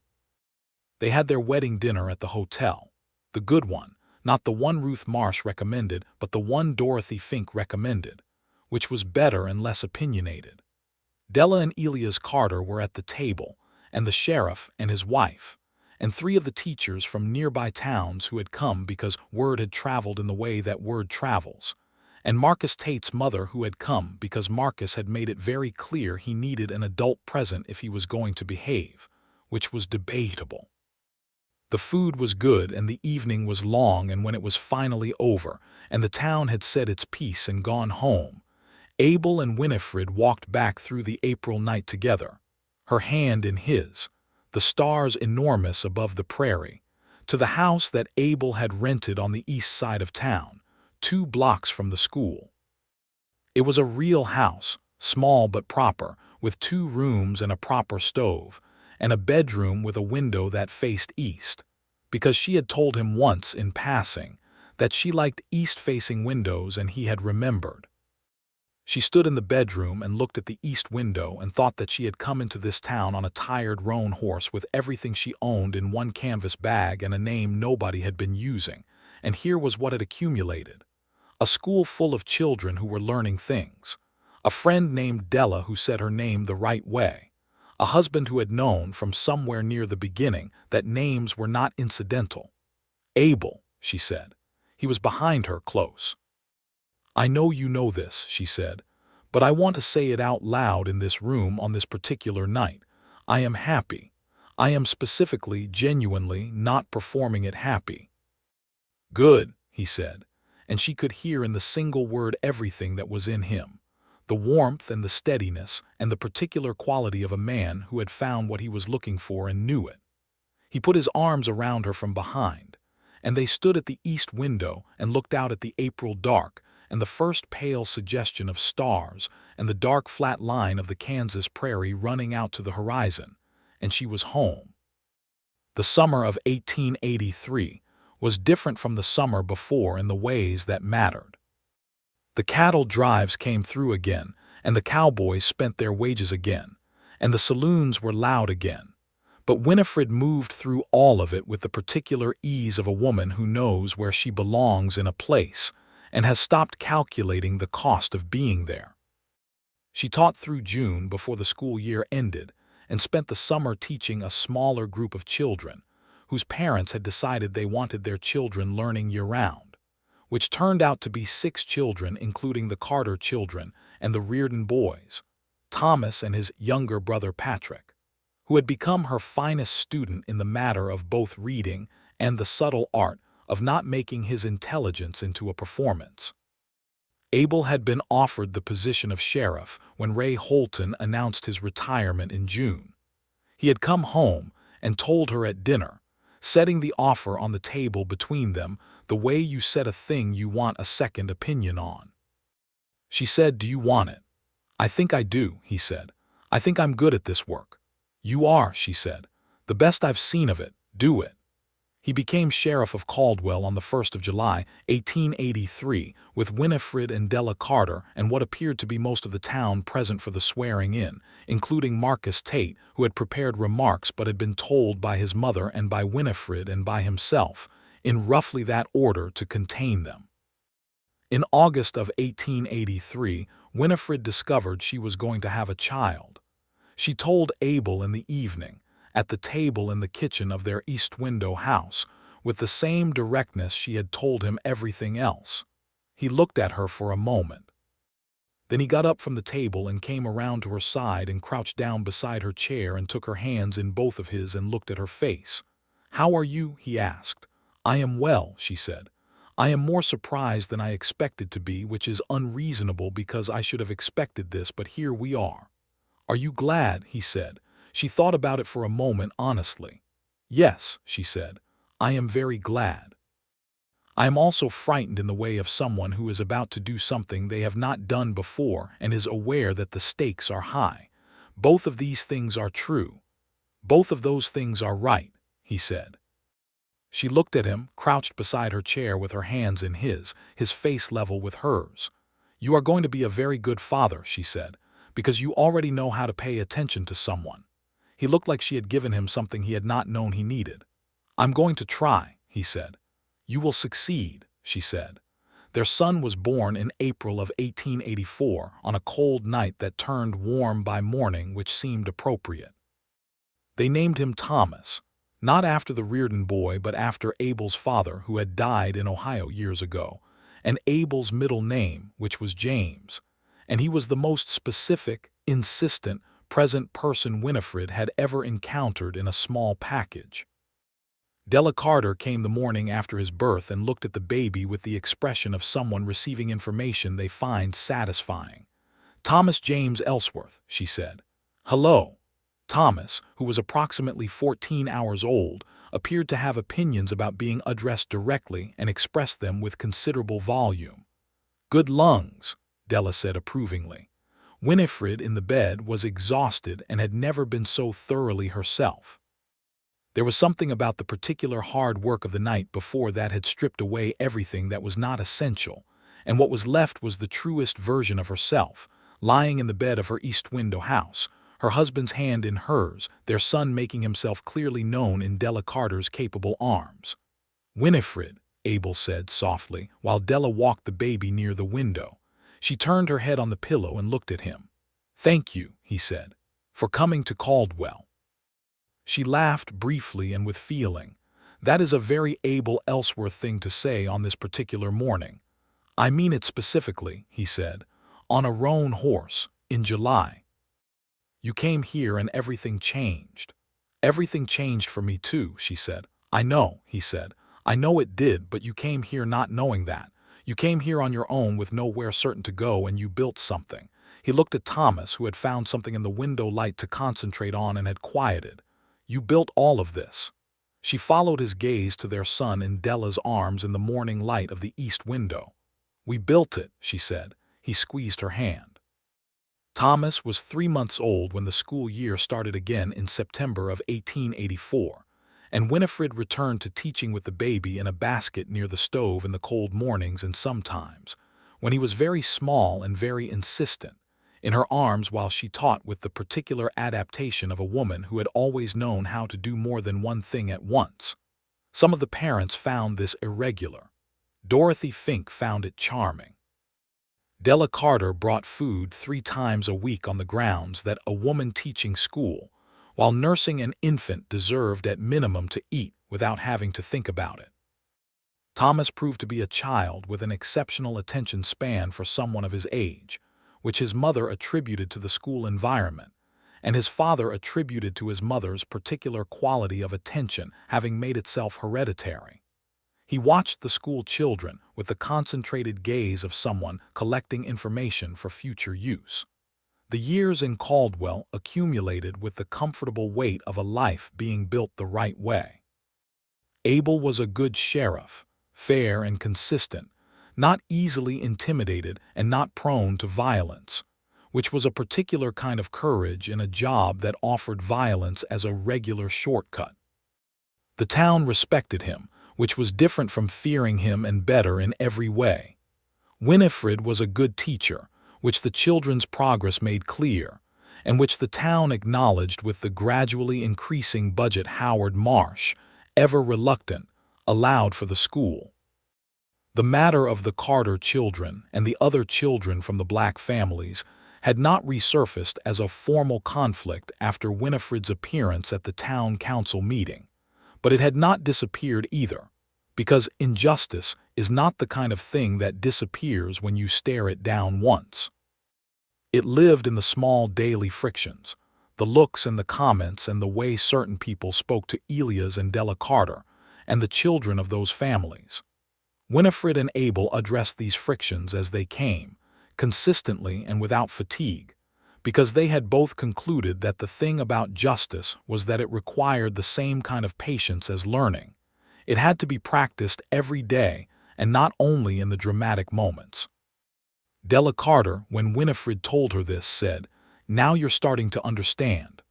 They had their wedding dinner at the hotel, the good one, not the one Ruth Marsh recommended, but the one Dorothy Fink recommended, which was better and less opinionated. Della and Elias Carter were at the table, and the sheriff and his wife, and 3 of the teachers from nearby towns who had come because word had traveled in the way that word travels, and Marcus Tate's mother who had come because Marcus had made it very clear he needed an adult present if he was going to behave, which was debatable. The food was good and the evening was long, and when it was finally over and the town had said its piece and gone home, Abel and Winifred walked back through the April night together, her hand in his, the stars enormous above the prairie, to the house that Abel had rented on the east side of town, 2 blocks from the school. It was a real house, small but proper, with 2 rooms and a proper stove, and a bedroom with a window that faced east, because she had told him once in passing that she liked east-facing windows, and he had remembered. She stood in the bedroom and looked at the east window and thought that she had come into this town on a tired roan horse with everything she owned in one canvas bag and a name nobody had been using, and here was what had accumulated. A school full of children who were learning things, a friend named Della who said her name the right way, a husband who had known from somewhere near the beginning that names were not incidental. Abel, she said. He was behind her close. I know you know this, she said, but I want to say it out loud in this room on this particular night. I am happy. I am specifically, genuinely not performing it happy. Good, he said, and she could hear in the single word everything that was in him, the warmth and the steadiness and the particular quality of a man who had found what he was looking for and knew it. He put his arms around her from behind, and they stood at the east window and looked out at the April dark and the first pale suggestion of stars and the dark flat line of the Kansas prairie running out to the horizon, and she was home. The summer of 1883 was different from the summer before in the ways that mattered. The cattle drives came through again, and the cowboys spent their wages again, and the saloons were loud again. But Winifred moved through all of it with the particular ease of a woman who knows where she belongs in a place and has stopped calculating the cost of being there. She taught through June before the school year ended and spent the summer teaching a smaller group of children whose parents had decided they wanted their children learning year-round, which turned out to be 6 children, including the Carter children and the Reardon boys, Thomas and his younger brother Patrick, who had become her finest student in the matter of both reading and the subtle art of not making his intelligence into a performance. Abel had been offered the position of sheriff when Ray Holton announced his retirement in June. He had come home and told her at dinner, setting the offer on the table between them the way you set a thing you want a second opinion on. She said, "Do you want it?" "I think I do," he said. "I think I'm good at this work." "You are," she said. "The best I've seen of it. Do it." He became sheriff of Caldwell on the 1st of July, 1883, with Winifred and Della Carter and what appeared to be most of the town present for the swearing-in, including Marcus Tate, who had prepared remarks but had been told by his mother and by Winifred and by himself, in roughly that order, to contain them. In August of 1883, Winifred discovered she was going to have a child. She told Abel in the evening, at the table in the kitchen of their East Window house, with the same directness she had told him everything else. He looked at her for a moment. Then he got up from the table and came around to her side and crouched down beside her chair and took her hands in both of his and looked at her face. "How are you?" he asked. "I am well," she said. "I am more surprised than I expected to be, which is unreasonable because I should have expected this, but here we are." "Are you glad?" he said. She thought about it for a moment honestly. "Yes," she said, "I am very glad. I am also frightened in the way of someone who is about to do something they have not done before and is aware that the stakes are high. Both of these things are true. Both of those things are right," he said. She looked at him, crouched beside her chair with her hands in his face level with hers. "You are going to be a very good father," she said, "because you already know how to pay attention to someone." He looked like she had given him something he had not known he needed. "I'm going to try," he said. "You will succeed," she said. Their son was born in April of 1884 on a cold night that turned warm by morning, which seemed appropriate. They named him Thomas, not after the Reardon boy but after Abel's father, who had died in Ohio years ago, and Abel's middle name, which was James, and he was the most specific, insistent, present person Winifred had ever encountered in a small package. Della Carter came the morning after his birth and looked at the baby with the expression of someone receiving information they find satisfying. "Thomas James Ellsworth," she said. "Hello." Thomas, who was approximately 14 hours old, appeared to have opinions about being addressed directly and expressed them with considerable volume. "Good lungs," Della said approvingly. Winifred, in the bed, was exhausted and had never been so thoroughly herself. There was something about the particular hard work of the night before that had stripped away everything that was not essential, and what was left was the truest version of herself, lying in the bed of her East Window house, her husband's hand in hers, their son making himself clearly known in Della Carter's capable arms. "Winifred," Abel said softly, while Della walked the baby near the window. She turned her head on the pillow and looked at him. "Thank you," he said, "for coming to Caldwell." She laughed briefly and with feeling. "That is a very Abel Ellsworth thing to say on this particular morning." "I mean it specifically," he said. "On a roan horse, in July. You came here and everything changed." "Everything changed for me too," she said. "I know," he said. "I know it did, but you came here not knowing that. You came here on your own with nowhere certain to go, and you built something." He looked at Thomas, who had found something in the window light to concentrate on and had quieted. "You built all of this." She followed his gaze to their son in Della's arms in the morning light of the East Window. "We built it," she said. He squeezed her hand. Thomas was 3 months old when the school year started again in September of 1884. And Winifred returned to teaching with the baby in a basket near the stove in the cold mornings, and sometimes, when he was very small and very insistent, in her arms while she taught with the particular adaptation of a woman who had always known how to do more than one thing at once. Some of the parents found this irregular. Dorothy Fink found it charming. Della Carter brought food 3 times a week on the grounds that a woman teaching school, while nursing an infant, deserved at minimum to eat without having to think about it. Thomas proved to be a child with an exceptional attention span for someone of his age, which his mother attributed to the school environment, and his father attributed to his mother's particular quality of attention having made itself hereditary. He watched the school children with the concentrated gaze of someone collecting information for future use. The years in Caldwell accumulated with the comfortable weight of a life being built the right way. Abel was a good sheriff, fair and consistent, not easily intimidated and not prone to violence, which was a particular kind of courage in a job that offered violence as a regular shortcut. The town respected him, which was different from fearing him and better in every way. Winifred was a good teacher, which the children's progress made clear, and which the town acknowledged with the gradually increasing budget Howard Marsh, ever reluctant, allowed for the school. The matter of the Carter children and the other children from the black families had not resurfaced as a formal conflict after Winifred's appearance at the town council meeting, but it had not disappeared either, because injustice is not the kind of thing that disappears when you stare it down once. It lived in the small daily frictions, the looks and the comments and the way certain people spoke to Elias and Della Carter and the children of those families. Winifred and Abel addressed these frictions as they came, consistently and without fatigue, because they had both concluded that the thing about justice was that it required the same kind of patience as learning. It had to be practiced every day and not only in the dramatic moments. Della Carter, when Winifred told her this, said, "Now you're starting to understand."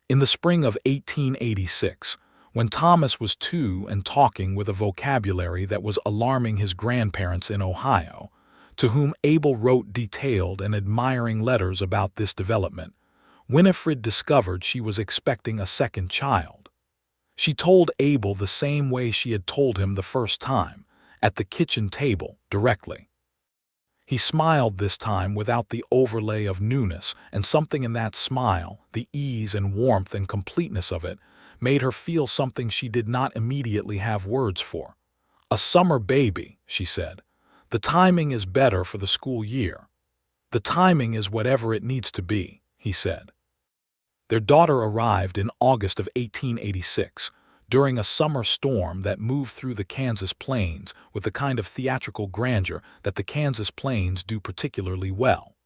In the spring of 1886, when Thomas was 2 and talking with a vocabulary that was alarming his grandparents in Ohio, to whom Abel wrote detailed and admiring letters about this development, Winifred discovered she was expecting a second child. She told Abel the same way she had told him the first time, at the kitchen table, directly. He smiled this time without the overlay of newness, and something in that smile, the ease and warmth and completeness of it, made her feel something she did not immediately have words for. "A summer baby," she said. "The timing is better for the school year." "The timing is whatever it needs to be," he said. Their daughter arrived in August of 1886, during a summer storm that moved through the Kansas plains with the kind of theatrical grandeur that the Kansas plains do particularly well.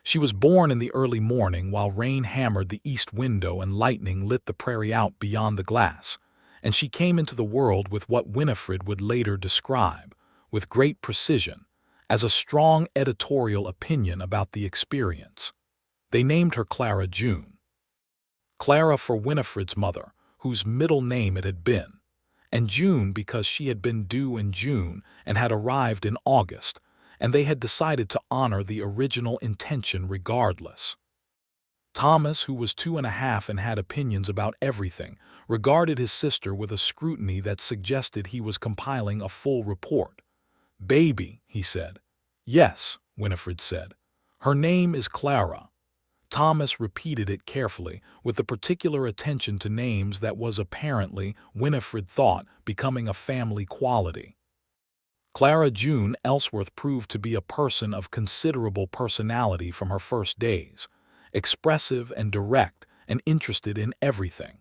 She was born in the early morning while rain hammered the east window and lightning lit the prairie out beyond the glass, and she came into the world with what Winifred would later describe, with great precision, as a strong editorial opinion about the experience. They named her Clara June. Clara for Winifred's mother, whose middle name it had been, and June because she had been due in June and had arrived in August, and they had decided to honor the original intention regardless. Thomas, who was 2.5 and had opinions about everything, regarded his sister with a scrutiny that suggested he was compiling a full report. "Baby," he said. "Yes," Winifred said. "Her name is Clara." Thomas repeated it carefully, with the particular attention to names that was apparently, Winifred thought, becoming a family quality. Clara June Ellsworth proved to be a person of considerable personality from her first days, expressive and direct and interested in everything,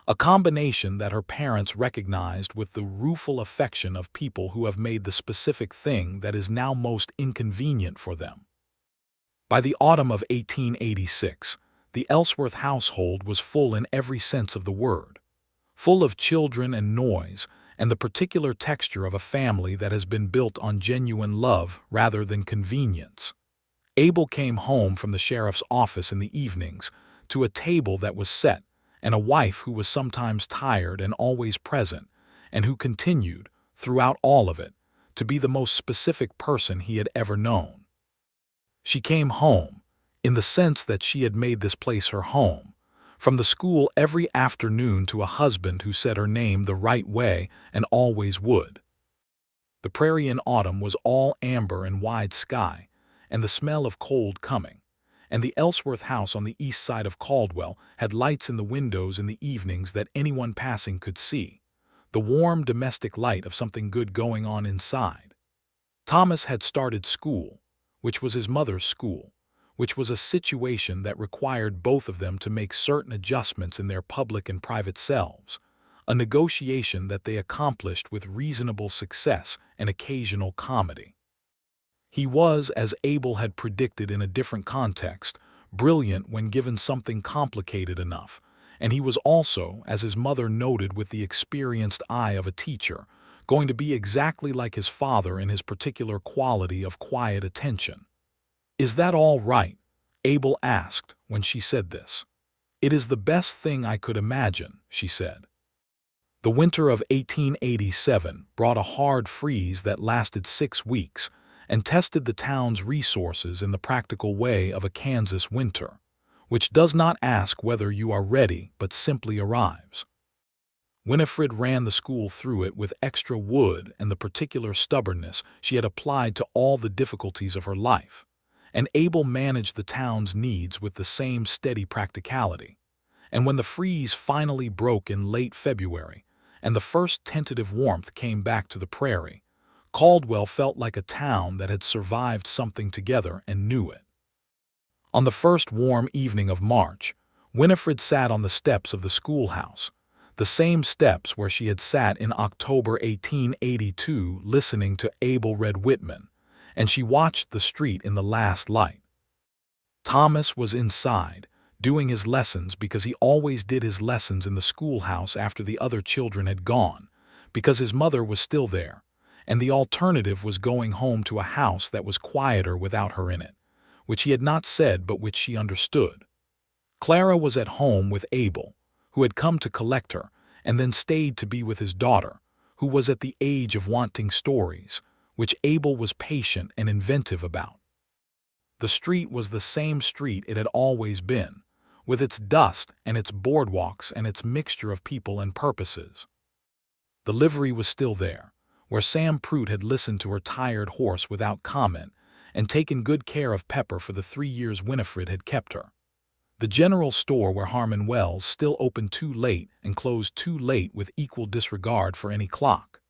a combination that her parents recognized with the rueful affection of people who have made the specific thing that is now most inconvenient for them. By the autumn of 1886, the Ellsworth household was full in every sense of the word, full of children and noise, and the particular texture of a family that has been built on genuine love rather than convenience. Abel came home from the sheriff's office in the evenings to a table that was set, and a wife who was sometimes tired and always present, and who continued, throughout all of it, to be the most specific person he had ever known. She came home, in the sense that she had made this place her home. From the school every afternoon to a husband who said her name the right way and always would. The prairie in autumn was all amber and wide sky, and the smell of cold coming. And the Ellsworth house on the east side of Caldwell had lights in the windows in the evenings that anyone passing could see, the warm domestic light of something good going on inside. Thomas had started school, which was his mother's school, which was a situation that required both of them to make certain adjustments in their public and private selves, a negotiation that they accomplished with reasonable success and occasional comedy. He was, as Abel had predicted in a different context, brilliant when given something complicated enough, and he was also, as his mother noted with the experienced eye of a teacher, going to be exactly like his father in his particular quality of quiet attention. "Is that all right?" Abel asked when she said this. "It is the best thing I could imagine," she said. The winter of 1887 brought a hard freeze that lasted 6 weeks and tested the town's resources in the practical way of a Kansas winter, which does not ask whether you are ready but simply arrives. Winifred ran the school through it with extra wood and the particular stubbornness she had applied to all the difficulties of her life, and Abel managed the town's needs with the same steady practicality. And when the freeze finally broke in late February, and the first tentative warmth came back to the prairie, Caldwell felt like a town that had survived something together and knew it. On the first warm evening of March, Winifred sat on the steps of the schoolhouse, the same steps where she had sat in October 1882 listening to Abel read Whitman, and she watched the street in the last light. Thomas was inside, doing his lessons because he always did his lessons in the schoolhouse after the other children had gone, because his mother was still there, and the alternative was going home to a house that was quieter without her in it, which he had not said but which she understood. Clara was at home with Abel, who had come to collect her, and then stayed to be with his daughter, who was at the age of wanting stories, which Abel was patient and inventive about. The street was the same street it had always been, with its dust and its boardwalks and its mixture of people and purposes. The livery was still there, where Sam Prout had listened to her tired horse without comment and taken good care of Pepper for the 3 years Winifred had kept her. The general store where Harmon Wells still opened too late and closed too late with equal disregard for any clock.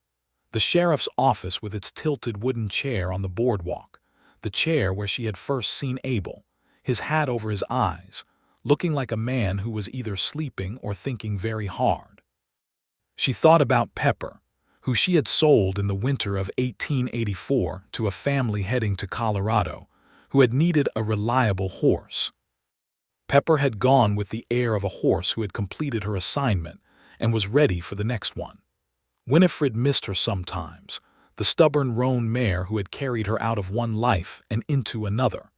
The sheriff's office with its tilted wooden chair on the boardwalk, the chair where she had first seen Abel, his hat over his eyes, looking like a man who was either sleeping or thinking very hard. She thought about Pepper, who she had sold in the winter of 1884 to a family heading to Colorado, who had needed a reliable horse. Pepper had gone with the air of a horse who had completed her assignment and was ready for the next one. Winifred missed her sometimes, the stubborn roan mare who had carried her out of one life and into another.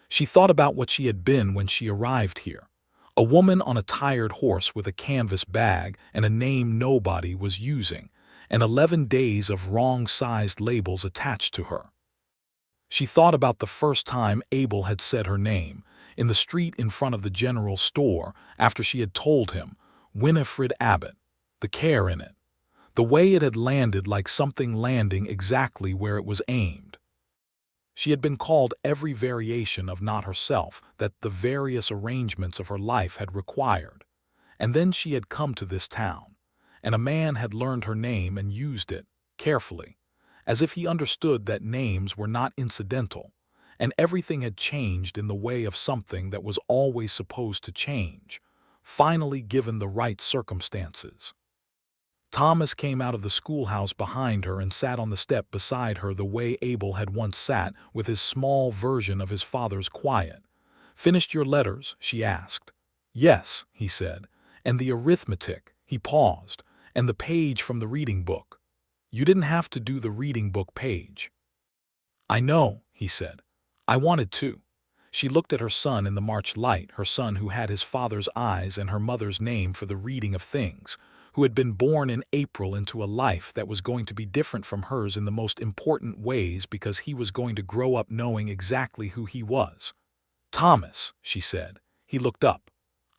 She thought about what she had been when she arrived here, a woman on a tired horse with a canvas bag and a name nobody was using, and 11 days of wrong-sized labels attached to her. She thought about the first time Abel had said her name, in the street in front of the general store after she had told him, Winifred Abbott, the care in it, the way it had landed like something landing exactly where it was aimed. She had been called every variation of not herself that the various arrangements of her life had required, and then she had come to this town, and a man had learned her name and used it, carefully, as if he understood that names were not incidental, and everything had changed in the way of something that was always supposed to change, finally given the right circumstances. Thomas came out of the schoolhouse behind her and sat on the step beside her the way Abel had once sat with his small version of his father's quiet. "Finished your letters?" she asked. "Yes," he said. "And the arithmetic," he paused, "and the page from the reading book." "You didn't have to do the reading book page." "I know," he said. "I wanted to." She looked at her son in the March light, her son who had his father's eyes and her mother's name for the reading of things, who had been born in April into a life that was going to be different from hers in the most important ways because he was going to grow up knowing exactly who he was. "Thomas," she said. He looked up.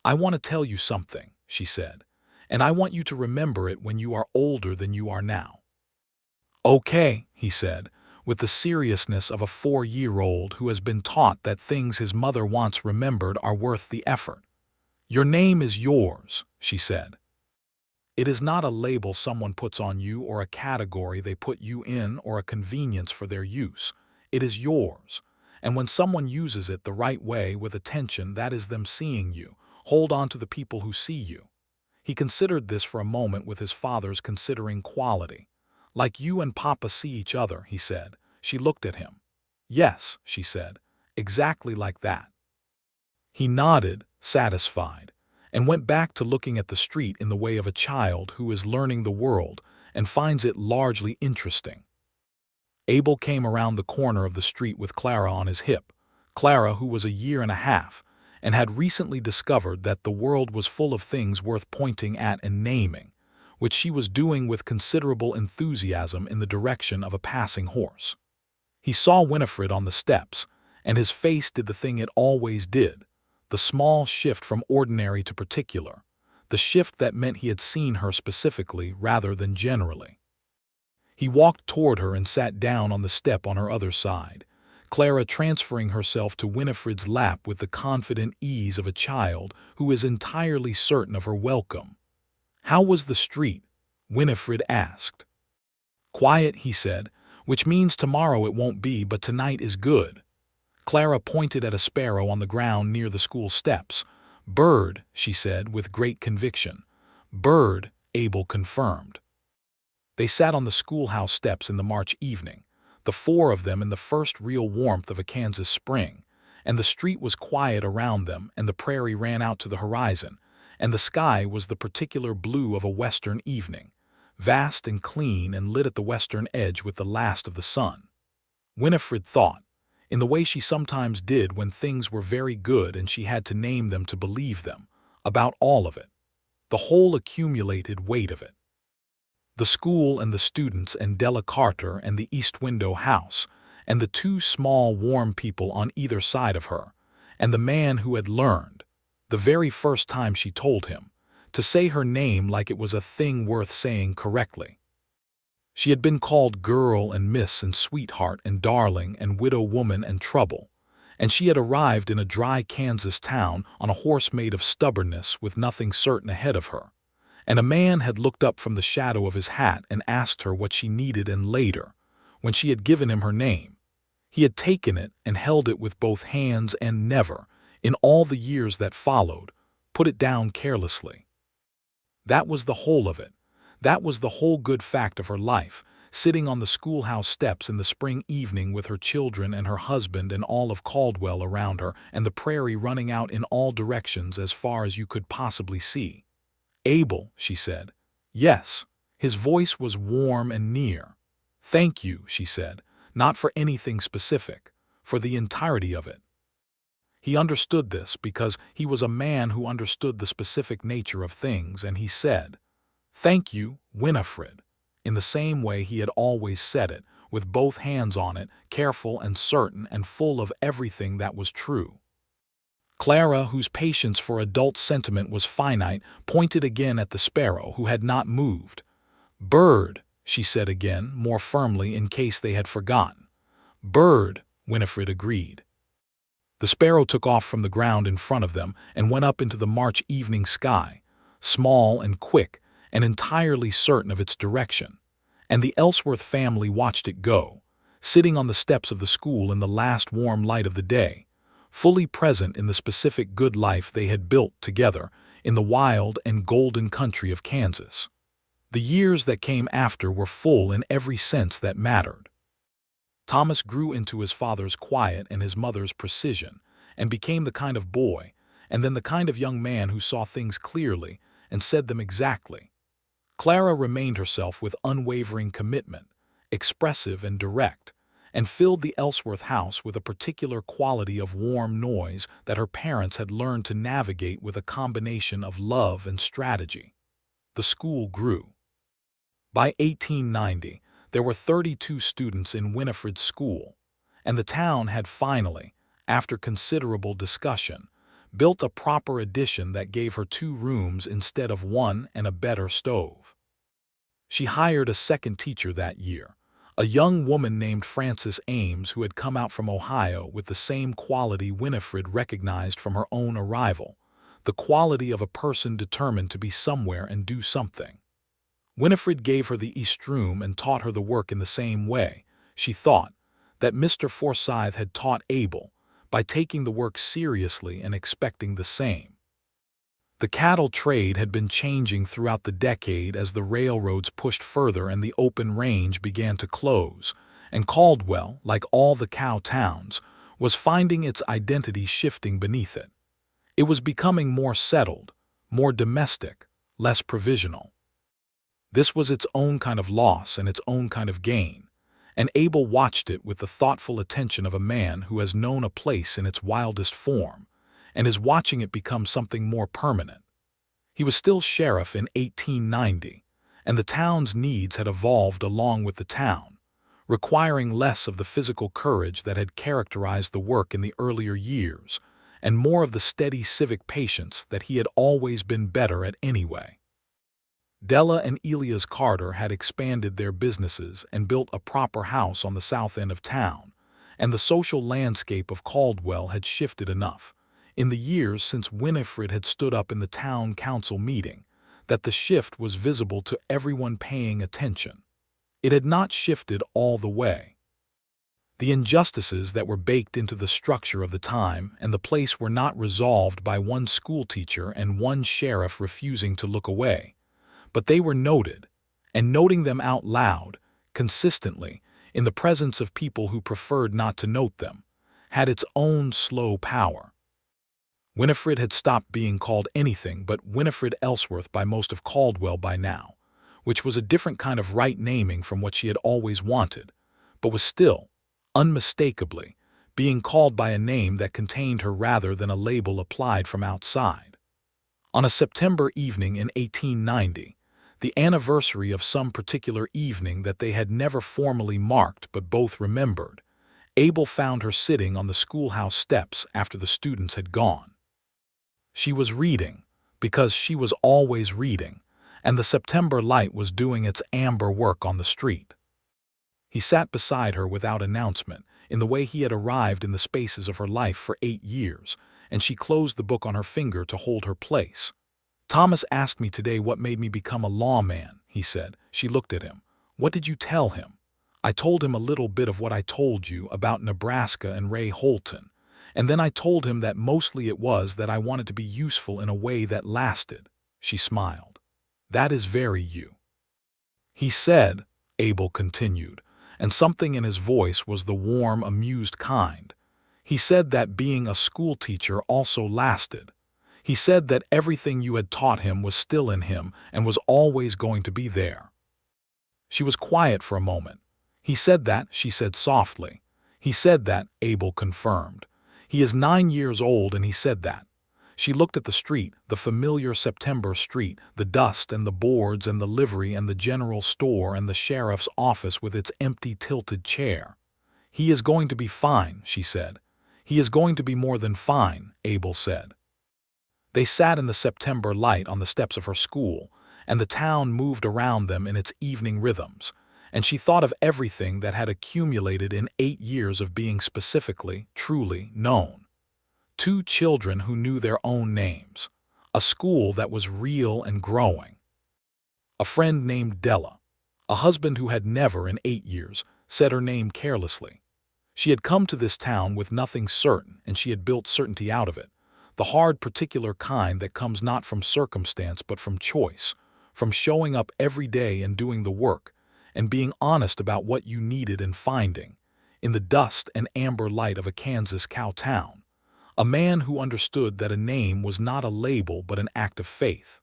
"I want to tell you something," she said, "and I want you to remember it when you are older than you are now." "Okay," he said, with the seriousness of a 4-year-old who has been taught that things his mother once remembered are worth the effort. "Your name is yours," she said. "It is not a label someone puts on you or a category they put you in or a convenience for their use. It is yours. And when someone uses it the right way with attention, that is them seeing you. Hold on to the people who see you." He considered this for a moment with his father's considering quality. "Like you and Papa see each other," he said. She looked at him. "Yes," she said, "exactly like that." He nodded, satisfied, and went back to looking at the street in the way of a child who is learning the world and finds it largely interesting. Abel came around the corner of the street with Clara on his hip, Clara who was a year and a half, and had recently discovered that the world was full of things worth pointing at and naming, which she was doing with considerable enthusiasm in the direction of a passing horse. He saw Winifred on the steps, and his face did the thing it always did, the small shift from ordinary to particular, the shift that meant he had seen her specifically rather than generally. He walked toward her and sat down on the step on her other side, Clara transferring herself to Winifred's lap with the confident ease of a child who is entirely certain of her welcome. "How was the street?" Winifred asked. "Quiet," he said, "which means tomorrow it won't be, but tonight is good." Clara pointed at a sparrow on the ground near the school steps. "Bird," she said with great conviction. "Bird," Abel confirmed. They sat on the schoolhouse steps in the March evening, the 4 of them in the first real warmth of a Kansas spring, and the street was quiet around them, and the prairie ran out to the horizon, and the sky was the particular blue of a western evening, vast and clean and lit at the western edge with the last of the sun. Winifred thought, in the way she sometimes did when things were very good and she had to name them to believe them, about all of it, the whole accumulated weight of it. The school and the students and Della Carter and the East Window house, and the 2 small warm people on either side of her, and the man who had learned, the very first time she told him, to say her name like it was a thing worth saying correctly. She had been called girl and miss and sweetheart and darling and widow woman and trouble, and she had arrived in a dry Kansas town on a horse made of stubbornness with nothing certain ahead of her, and a man had looked up from the shadow of his hat and asked her what she needed, and later, when she had given him her name, he had taken it and held it with both hands and never, in all the years that followed, put it down carelessly. That was the whole of it. That was the whole good fact of her life, sitting on the schoolhouse steps in the spring evening with her children and her husband and all of Caldwell around her, and the prairie running out in all directions as far as you could possibly see. "Abel," she said. "Yes." His voice was warm and near. "Thank you," she said, "not for anything specific, for the entirety of it." He understood this because he was a man who understood the specific nature of things, and he said, "Thank you, Winifred," in the same way he had always said it, with both hands on it, careful and certain and full of everything that was true. Clara, whose patience for adult sentiment was finite, pointed again at the sparrow, who had not moved. "Bird," she said again, more firmly in case they had forgotten. "Bird," Winifred agreed. The sparrow took off from the ground in front of them and went up into the March evening sky, small and quick and entirely certain of its direction, and the Ellsworth family watched it go, sitting on the steps of the school in the last warm light of the day, fully present in the specific good life they had built together in the wild and golden country of Kansas. The years that came after were full in every sense that mattered. Thomas grew into his father's quiet and his mother's precision, and became the kind of boy, and then the kind of young man who saw things clearly and said them exactly. Clara remained herself with unwavering commitment, expressive and direct, and filled the Ellsworth house with a particular quality of warm noise that her parents had learned to navigate with a combination of love and strategy. The school grew. By 1890, there were 32 students in Winifred's school, and the town had finally, after considerable discussion, built a proper addition that gave her 2 rooms instead of 1 and a better stove. She hired a second teacher that year, a young woman named Frances Ames who had come out from Ohio with the same quality Winifred recognized from her own arrival, the quality of a person determined to be somewhere and do something. Winifred gave her the East Room and taught her the work in the same way, she thought, that Mr. Forsyth had taught Abel, by taking the work seriously and expecting the same. The cattle trade had been changing throughout the decade as the railroads pushed further and the open range began to close, and Caldwell, like all the cow towns, was finding its identity shifting beneath it. It was becoming more settled, more domestic, less provisional. This was its own kind of loss and its own kind of gain, and Abel watched it with the thoughtful attention of a man who has known a place in its wildest form, and is watching it become something more permanent. He was still sheriff in 1890, and the town's needs had evolved along with the town, requiring less of the physical courage that had characterized the work in the earlier years, and more of the steady civic patience that he had always been better at anyway. Della and Elias Carter had expanded their businesses and built a proper house on the south end of town, and the social landscape of Caldwell had shifted enough, in the years since Winifred had stood up in the town council meeting, that the shift was visible to everyone paying attention. It had not shifted all the way. The injustices that were baked into the structure of the time and the place were not resolved by one schoolteacher and one sheriff refusing to look away, but they were noted, and noting them out loud, consistently, in the presence of people who preferred not to note them, had its own slow power. Winifred had stopped being called anything but Winifred Ellsworth by most of Caldwell by now, which was a different kind of right naming from what she had always wanted, but was still, unmistakably, being called by a name that contained her rather than a label applied from outside. On a September evening in 1890, the anniversary of some particular evening that they had never formally marked but both remembered, Abel found her sitting on the schoolhouse steps after the students had gone. She was reading, because she was always reading, and the September light was doing its amber work on the street. He sat beside her without announcement, in the way he had arrived in the spaces of her life for 8 years, and she closed the book on her finger to hold her place. "Thomas asked me today what made me become a lawman," he said. She looked at him. "What did you tell him?" "I told him a little bit of what I told you about Nebraska and Ray Holton, and then I told him that mostly it was that I wanted to be useful in a way that lasted." She smiled. "That is very you." "He said," Abel continued, and something in his voice was the warm, amused kind, "he said that being a schoolteacher also lasted. He said that everything you had taught him was still in him and was always going to be there." She was quiet for a moment. "He said that," she said softly. "He said that," Abel confirmed. "He is 9 years old and he said that." She looked at the street, the familiar September street, the dust and the boards and the livery and the general store and the sheriff's office with its empty tilted chair. "He is going to be fine," she said. "He is going to be more than fine," Abel said. They sat in the September light on the steps of her school, and the town moved around them in its evening rhythms, and she thought of everything that had accumulated in 8 years of being specifically, truly known. 2 children who knew their own names, a school that was real and growing, a friend named Della, a husband who had never in 8 years said her name carelessly. She had come to this town with nothing certain, and she had built certainty out of it, the hard particular kind that comes not from circumstance but from choice, from showing up every day and doing the work, and being honest about what you needed and finding, in the dust and amber light of a Kansas cow town, a man who understood that a name was not a label but an act of faith.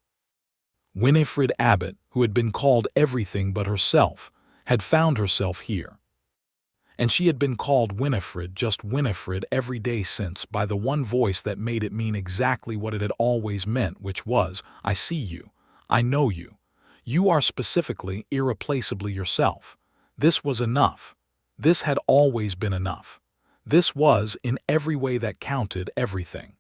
Winifred Abbott, who had been called everything but herself, had found herself here. And she had been called Winifred, just Winifred, every day since, by the one voice that made it mean exactly what it had always meant, which was, "I see you. I know you. You are specifically, irreplaceably yourself." This was enough. This had always been enough. This was, in every way that counted, everything.